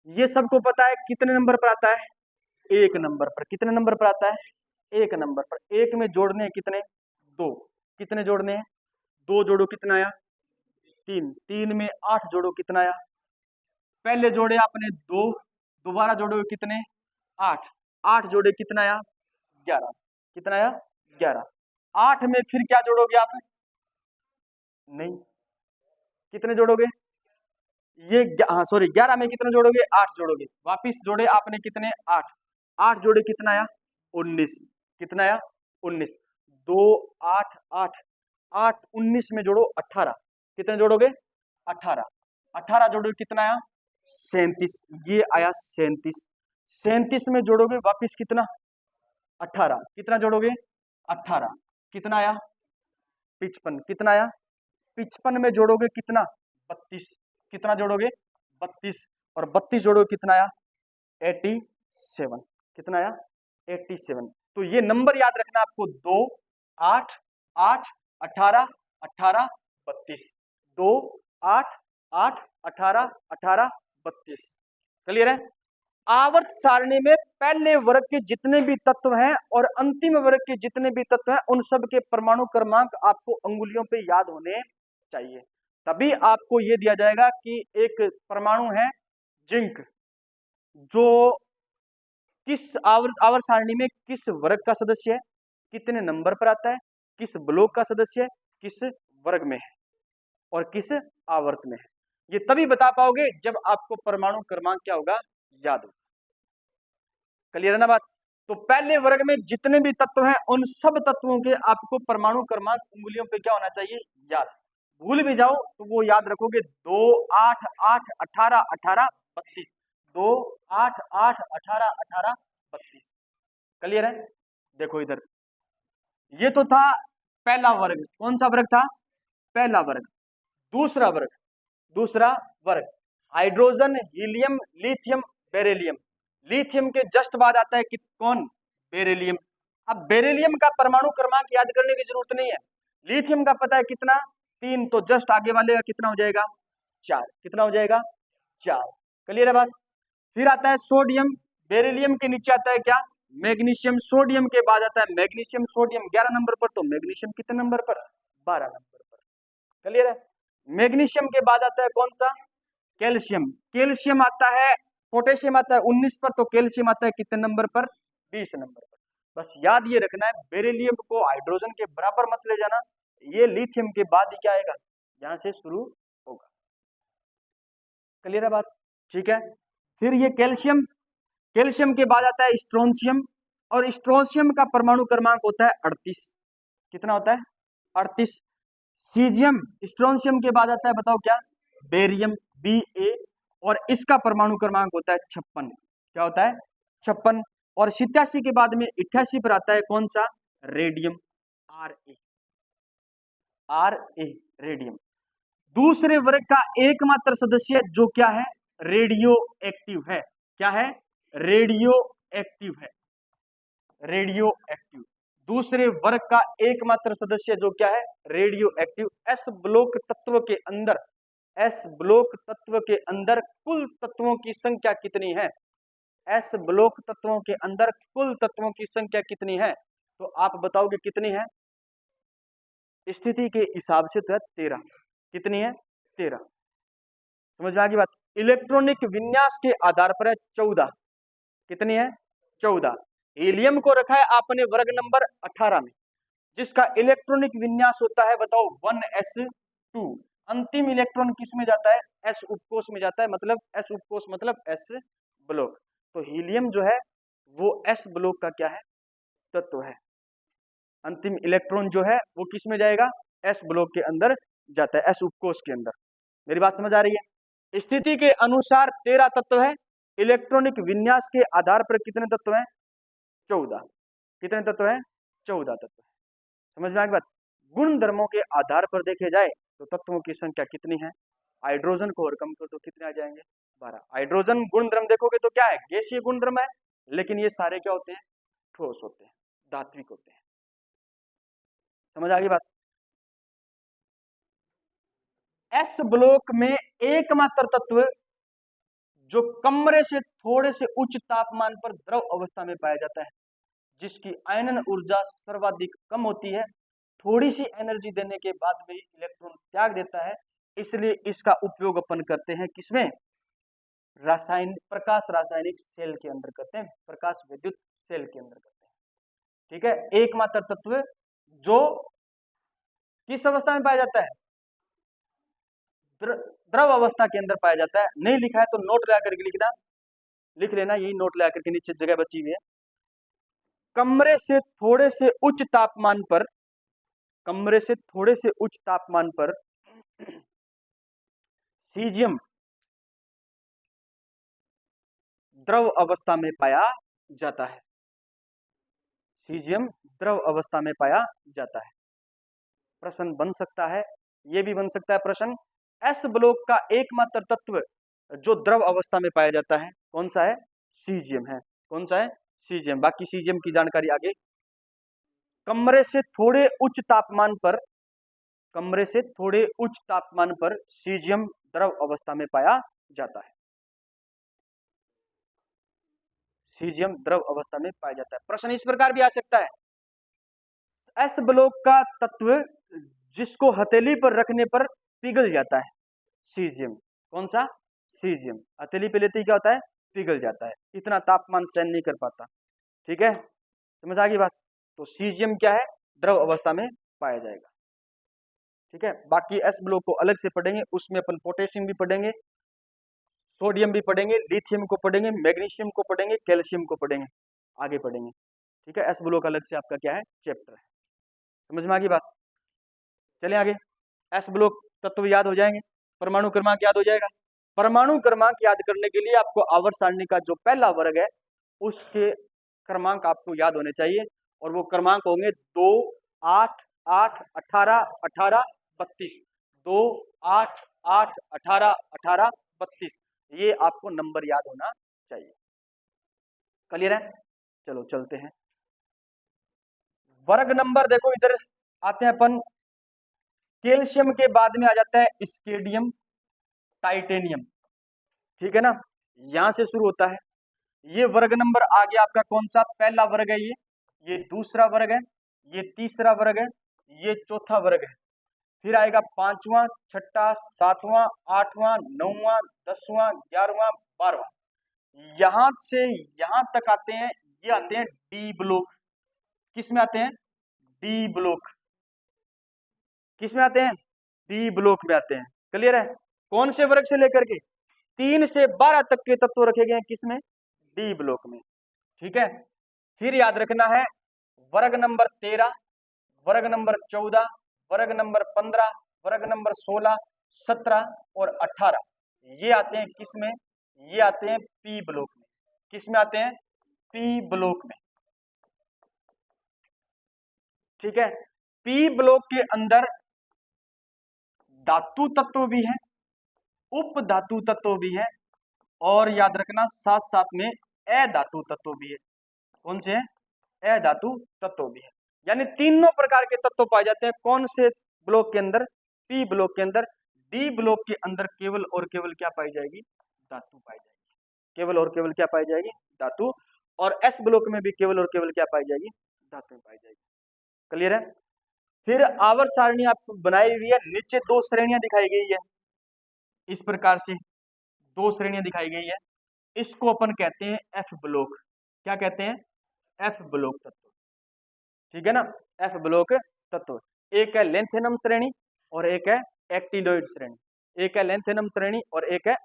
ये सबको पता है कितने नंबर पर आता है, एक नंबर पर। कितने नंबर पर आता है, एक नंबर पर। एक में जोड़ने कितने, दो, कितने जोड़ने हैं? 2 जोड़ो कितना आया? 3, 3 में 8 जोड़ो कितना आया? पहले जोड़े आपने 2, दोबारा जोड़ोगे कितने? 8, 8 जोड़े कितना आया? 11, कितना आया? 11। 8 में फिर क्या जोड़ोगे आप? नहीं, कितने जोड़ोगे? ये हाँ सॉरी, 11 में कितने जोड़ोगे? 8 जोड़ोगे। वापिस जोड़े आपने कितने? 8, 8 जोड़े कितना आया? 19, कितना आया? 19। 2 8 8 8 19 में जोड़ो 18, कितने जोड़ोगे? 18, 18 जोड़ोगे कितना आया? 37, ये आया 37। 37 में जोड़ोगे वापिस कितना? 18, कितना जोड़ोगे? 18, कितना आया? 55, कितना आया? 55 में जोड़ोगे कितना? 32, कितना जोड़ोगे? 32, और 32 जोड़ोगे कितना आया? 87, कितना आया? 87। तो ये नंबर याद रखना आपको, 2 8 8 18 18 32, 2 8 8 18 18 32। क्लियर है? आवर्त सारणी में पहले वर्ग के जितने भी तत्व हैं और अंतिम वर्ग के जितने भी तत्व हैं उन सब के परमाणु क्रमांक आपको अंगुलियों पे याद होने चाहिए, तभी आपको यह दिया जाएगा कि एक परमाणु है जिंक, जो किस आवर्त सारणी में किस वर्ग का सदस्य है, कितने नंबर पर आता है, किस ब्लॉक का सदस्य है, किस वर्ग में है और किस आवर्त में है। ये तभी बता पाओगे जब आपको परमाणु क्रमांक क्या होगा? याद होगा। क्लियर है ना बात? तो पहले वर्ग में जितने भी तत्व हैं उन सब तत्वों के आपको परमाणु क्रमांक उंगलियों पे क्या होना चाहिए? याद। भूल भी जाओ तो वो याद रखोगे, 2 8 8 18 18 32, 2 8 8 18 18 32। क्लियर है? देखो इधर, ये तो था पहला वर्ग। कौन सा वर्ग था? पहला वर्ग। दूसरा वर्ग, दूसरा वर्ग hydrogen, helium, lithium, beryllium. Lithium के जस्ट बाद आता है कि कौन? बेरिलियम। अब बेरिलियम का परमाणु क्रमांक याद करने की जरूरत नहीं है, लिथियम का पता है कितना? 3, तो जस्ट आगे वाले का कितना हो जाएगा? 4, कितना हो जाएगा? 4। क्लियर है बात? फिर आता है सोडियम, बेरिलियम के नीचे आता है क्या? मैग्नीशियम। सोडियम के बाद आता है मैग्नीशियम। सोडियम 11 नंबर पर, तो मैग्नीशियम कितने नंबर पर? 12 नंबर पर। क्लियर है? मैग्नीशियम के बाद आता है कौन सा? कैल्शियम। कैल्शियम आता है, पोटेशियम आता है 19 पर, तो कैल्शियम आता है कितने नंबर पर? 20 नंबर पर। बस याद ये रखना है, बेरिलियम को हाइड्रोजन के बराबर मत ले जाना, ये लिथियम के बाद ही क्या आएगा? यहां से शुरू होगा। क्लियर है बात? ठीक है। फिर ये कैल्शियम, कैल्शियम के बाद आता है स्ट्रोंशियम, और स्ट्रोंशियम का परमाणु क्रमांक होता है 38। कितना होता है? 38। सीजियम, स्ट्रोंशियम के बाद आता है, बताओ क्या? बेरियम, Ba, और इसका परमाणु क्रमांक होता है 56। क्या होता है? 56। और 87 के बाद में 88 पर आता है कौन सा? Radium, Ra, radium. दूसरे वर्ग का एकमात्र सदस्य जो क्या है? रेडियो एक्टिव है। क्या है? रेडियो एक्टिव है। रेडियो एक्टिव, दूसरे वर्ग का एकमात्र सदस्य जो क्या है? Radio active. एस ब्लॉक तत्व के अंदर, एस ब्लॉक तत्व के अंदर कुल तत्वों की संख्या कितनी है? एस ब्लॉक तत्वों के अंदर कुल तत्वों की संख्या कितनी है? तो आप बताओगे कितनी है? स्थिति के हिसाब से तो 13। कितनी है? 13। समझ में आ गई बात? इलेक्ट्रॉनिक विन्यास के आधार पर है 14। कितनी है? 14। हीलियम को रखा है आपने वर्ग नंबर 18 में, जिसका इलेक्ट्रॉनिक विन्यास होता है, बताओ, 1s2। अंतिम इलेक्ट्रॉन किस में जाता है? s उपकोष में जाता है, मतलब s उपकोष मतलब s ब्लॉक। तो हीलियम जो है वो s ब्लॉक का क्या है? तत्व है। अंतिम इलेक्ट्रॉन जो है वो किस में जाएगा? s ब्लॉक के अंदर जाता है, s उपकोष के अंदर। मेरी बात समझ आ रही है? स्थिति के अनुसार 13 तत्व है, इलेक्ट्रॉनिक विन्यास के आधार पर कितने तत्व हैं? 14। कितने तत्व हैं? 14 तत्व। समझ में आ गई बात? गुण धर्मों के आधार पर देखे जाए तो तत्वों की संख्या कितनी है? हाइड्रोजन को और कम कर तो कितने आ जाएंगे? 12। हाइड्रोजन गुण धर्म देखोगे तो क्या है? गैसीय गुण धर्म है, लेकिन ये सारे क्या होते हैं? ठोस होते हैं, धात्विक होते हैं। समझ आ गई बात? एस ब्लॉक में एकमात्र तत्व जो कमरे से थोड़े से उच्च तापमान पर द्रव अवस्था में पाया जाता है, जिसकी आयनन ऊर्जा सर्वाधिक कम होती है, थोड़ी सी एनर्जी देने के बाद भी इलेक्ट्रॉन त्याग देता है, इसलिए इसका उपयोग अपन करते हैं किसमें? प्रकाश रासायनिक सेल के अंदर करते हैं, प्रकाश विद्युत सेल के अंदर करते हैं। ठीक है, एकमात्र तत्व जो किस अवस्था में पाया जाता है? द्रव अवस्था के अंदर पाया जाता है। नहीं लिखा है तो नोट लगा करके लिखना, लिख लेना, यही नोट लगा करके नीचे जगह बची हुई है। कमरे से थोड़े से उच्च तापमान पर, कमरे से थोड़े से उच्च तापमान पर सीजियम द्रव अवस्था में पाया जाता है। सीजियम द्रव अवस्था में पाया जाता है। प्रश्न बन सकता है, यह भी बन सकता है प्रश्न, एस ब्लॉक का एकमात्र तत्व जो द्रव अवस्था में पाया जाता है कौन सा है? सीजियम है। कौन सा है? सीजियम। बाकी सीजियम की जानकारी आगे। कमरे से थोड़े उच्च तापमान पर, कमरे से थोड़े उच्च तापमान पर सीजियम द्रव अवस्था में पाया जाता है। सीजियम द्रव अवस्था में पाया जाता है। प्रश्न इस प्रकार भी आ सकता है, एस ब्लॉक का तत्व जिसको हथेली पर रखने पर पिघल जाता है, सीजियम। कौन सा? सीजियम। हथेली पे लेते ही क्या होता है? पिघल जाता है, इतना तापमान सहन नहीं कर पाता। ठीक है, समझ आ गई बात? तो सीजियम क्या है? द्रव अवस्था में पाया जाएगा। ठीक है, बाकी एस ब्लॉक को अलग से पढ़ेंगे, उसमें अपन पोटेशियम भी पढ़ेंगे, सोडियम भी पढ़ेंगे, लिथियम को पढ़ेंगे, मैग्नीशियम को पढ़ेंगे, कैल्शियम को पढ़ेंगे, आगे पढ़ेंगे। ठीक है, एस ब्लॉक अलग से आपका क्या है? चैप्टर है। समझ में आ गई बात? चलिए आगे। एस ब्लॉक तत्व याद हो जाएंगे, परमाणु क्रमांक याद हो जाएगा। परमाणु क्रमांक याद करने के लिए आपको आवर्त सारणी का जो पहला वर्ग है उसके क्रमांक आपको याद होने चाहिए, और वो क्रमांक होंगे 2, 8, 8, 18, 18, 32। 2, 8, 8, 18, 18, 32, ये आपको नंबर याद होना चाहिए। क्लियर है? चलो चलते हैं। वर्ग नंबर देखो, इधर आते हैं अपन, कैल्शियम के बाद में आ जाता है स्केडियम, टाइटेनियम। ठीक है ना, यहां से शुरू होता है। ये वर्ग नंबर आ गया आपका कौन सा? पहला वर्ग है ये दूसरा वर्ग है, ये तीसरा वर्ग है, ये चौथा वर्ग है। फिर आएगा 5वां, 6वां, 7वां, 8वां, 9वां, 10वां, 11वां, 12वां। यहां से यहां तक आते हैं, ये आते हैं डी ब्लॉक। किस में आते हैं? D block. किस में आते हैं? डी ब्लॉक में आते हैं। क्लियर है? कौन से वर्ग से लेकर के 3 से 12 तक के तत्व रखे गए हैं किसमें? डी ब्लॉक में। ठीक है, फिर याद रखना है वर्ग नंबर 13, वर्ग नंबर 14, वर्ग नंबर 15, वर्ग नंबर 16, 17 और 18, ये आते हैं किसमें? ये आते हैं पी ब्लॉक में। किस में आते हैं? पी ब्लॉक में। ठीक है, पी ब्लॉक के अंदर धातु तत्व भी है, उप धातु तत्व भी है, और याद रखना साथ साथ में अधातु तत्व भी है। कौन से हैं? अधातु तत्व भी है। यानी तीनों प्रकार के तत्व पाए जाते हैं कौन से ब्लॉक के अंदर? पी ब्लॉक के अंदर। डी ब्लॉक के अंदर केवल और केवल क्या पाई जाएगी? धातु पाई जाएगी। केवल और केवल क्या पाई जाएगी? धातु। और एस ब्लॉक में भी केवल और केवल क्या पाई जाएगी? धातु पाई जाएगी। क्लियर है? फिर आवर्त सारणी आपको बनाई हुई है, नीचे 2 श्रेणियां दिखाई गई है, इस प्रकार से 2 श्रेणियां दिखाई गई है। इसको अपन कहते हैं एफ ब्लॉक। क्या कहते हैं? एफ ब्लॉक तत्व। ठीक है ना, एफ ब्लॉक तत्व। एक है लेंथेनम श्रेणी और एक है एक्टिनोइड श्रेणी। एक है लेंथेनम श्रेणी और एक है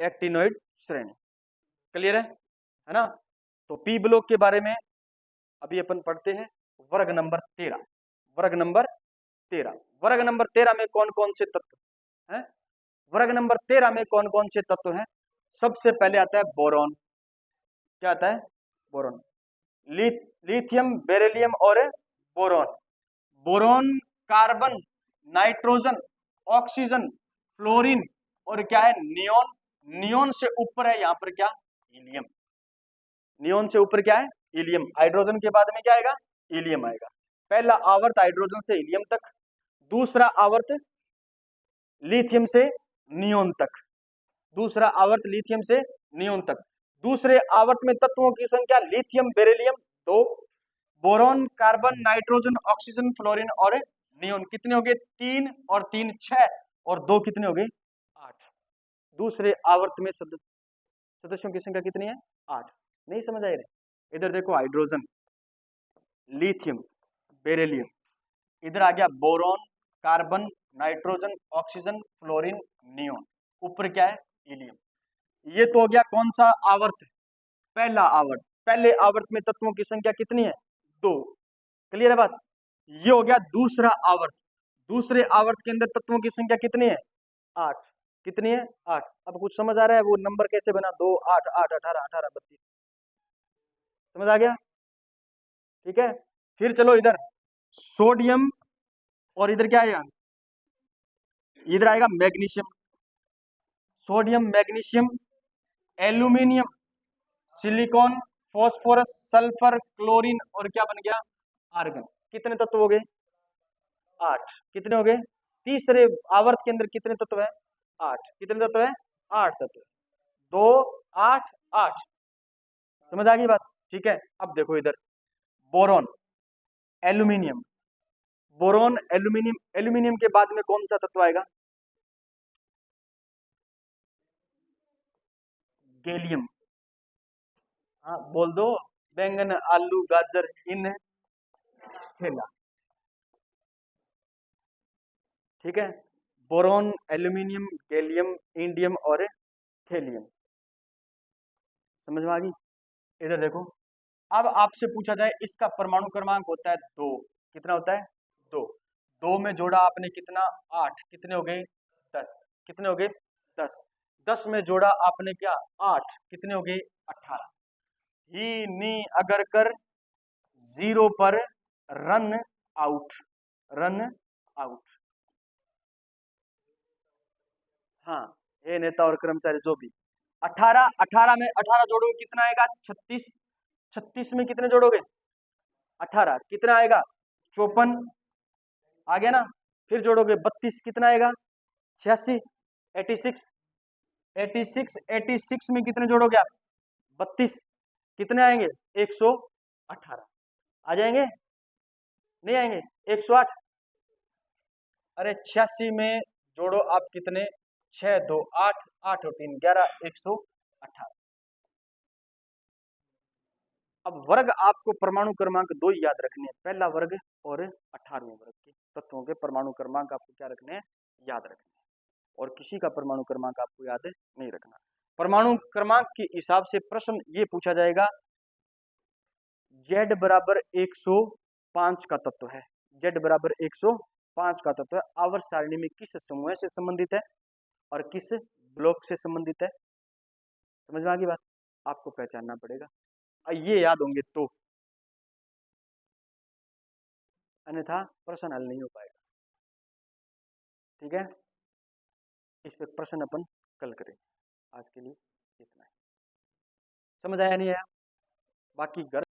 एक्टिनोइड श्रेणी। क्लियर है ना? तो पी ब्लॉक के बारे में अभी अपन पढ़ते हैं। वर्ग नंबर 13, वर्ग नंबर 13, वर्ग नंबर 13 में कौन कौन से तत्व हैं? वर्ग नंबर 13 में कौन कौन से तत्व हैं? सबसे पहले आता है बोरॉन। क्या आता है? बोरॉन। लिथियम, बेरिलियम और boron. Boron carbon, nitrogen, oxygen, fluorine और क्या है? नियोन। नियोन से ऊपर है यहां पर क्या? हीलियम। नियोन से ऊपर क्या है? हीलियम। हाइड्रोजन के बाद में क्या आएगा? हीलियम आएगा। पहला आवर्त हाइड्रोजन से हीलियम तक, दूसरा आवर्त लिथियम से नियोन तक, दूसरा आवर्त लिथियम से नियोन तक। दूसरे आवर्त में तत्वों की संख्या lithium, beryllium 2, boron, carbon, nitrogen, oxygen, fluorine और नियोन कितने हो गए? 3 और 3 6 और 2 कितने हो गए? 8। दूसरे आवर्त में सदस्यों की संख्या कितनी है? 8। नहीं समझ आ रही? इधर देखो हाइड्रोजन, लिथियम, बेरिलियम, इधर आ गया boron, carbon, nitrogen, oxygen, fluorine, neon, ऊपर क्या है? हीलियम। ये तो हो गया कौन सा आवर्त? पहला आवर्त। पहले आवर्त में तत्वों की संख्या कितनी है? 2। क्लियर है बात? ये हो गया दूसरा आवर्त। दूसरे आवर्त के अंदर तत्वों की संख्या कितनी है? 8। कितनी है? 8। अब कुछ समझ आ रहा है वो नंबर कैसे बना? 2 8 8 18 18 32। समझ आ गया? ठीक है, फिर चलो इधर सोडियम, और इधर क्या आएगा? इधर आएगा magnesium. Sodium, magnesium, aluminium, silicon, phosphorus, sulphur, chlorine, और क्या बन गया? आर्गन। कितने तत्व हो गए? 8। कितने हो गए? तीसरे आवर्त के अंदर कितने तत्व है? 8। कितने तत्व है? 8 तत्व। 2 8 8। समझ आ गई बात? ठीक है, अब देखो इधर boron, aluminium, boron, aluminium, aluminium के बाद में कौन सा तत्व आएगा? गैलियम। हाँ बोल दो। बैंगन, आलू, गाजर, इन थैला। ठीक है, बोरॉन, एल्यूमिनियम, गैलियम, इंडियम और थैलियम। समझ में आ गई? इधर देखो, अब आपसे पूछा जाए इसका परमाणु क्रमांक होता है 2। कितना होता है? 2। 2 में जोड़ा आपने कितना? 8। कितने हो गए? 10। कितने हो गए? 10। 10 में जोड़ा आपने क्या? 8। कितने हो गए? 18। ही नी अगर कर 0 पर रन आउट। Run out. हाँ, ये नेता और कर्मचारी जो भी। 18 18 में 18 जोड़ोगे कितना आएगा? 36। 36 में कितने जोड़ोगे? 18। कितना आएगा? 54। आ गया ना? फिर जोड़ोगे 32, कितना आएगा? 86। 86। 86 86 में कितने जोड़ोगे आप? 32। कितने आएंगे? 118। आ जाएंगे? नहीं आएंगे? 108। अरे 86 में जोड़ो आप कितने? 6 2 8 8 और 3 11 118। अब वर्ग आपको परमाणु क्रमांक 2 ही याद रखने हैं, पहला वर्ग और 18वें वर्ग के तत्वों के परमाणु क्रमांक आपको क्या रखने हैं? याद रखने हैं। और किसी का परमाणु क्रमांक आपको याद नहीं रखना। परमाणु क्रमांक के हिसाब से प्रश्न ये पूछा जाएगा, Z बराबर 105 का तत्व है। Z बराबर 105 का तत्व है, आवर्त सारणी में किस समूह से संबंधित है और किस ब्लॉक से संबंधित है? समझ में आ गई बात? आपको पहचानना पड़ेगा, ये याद होंगे तो, अन्यथा प्रश्न हल नहीं हो पाएगा। ठीक है, इस पे प्रश्न अपन कल करेंगे। आज के लिए इतना है। समझ आया नहीं आया? बाकी घर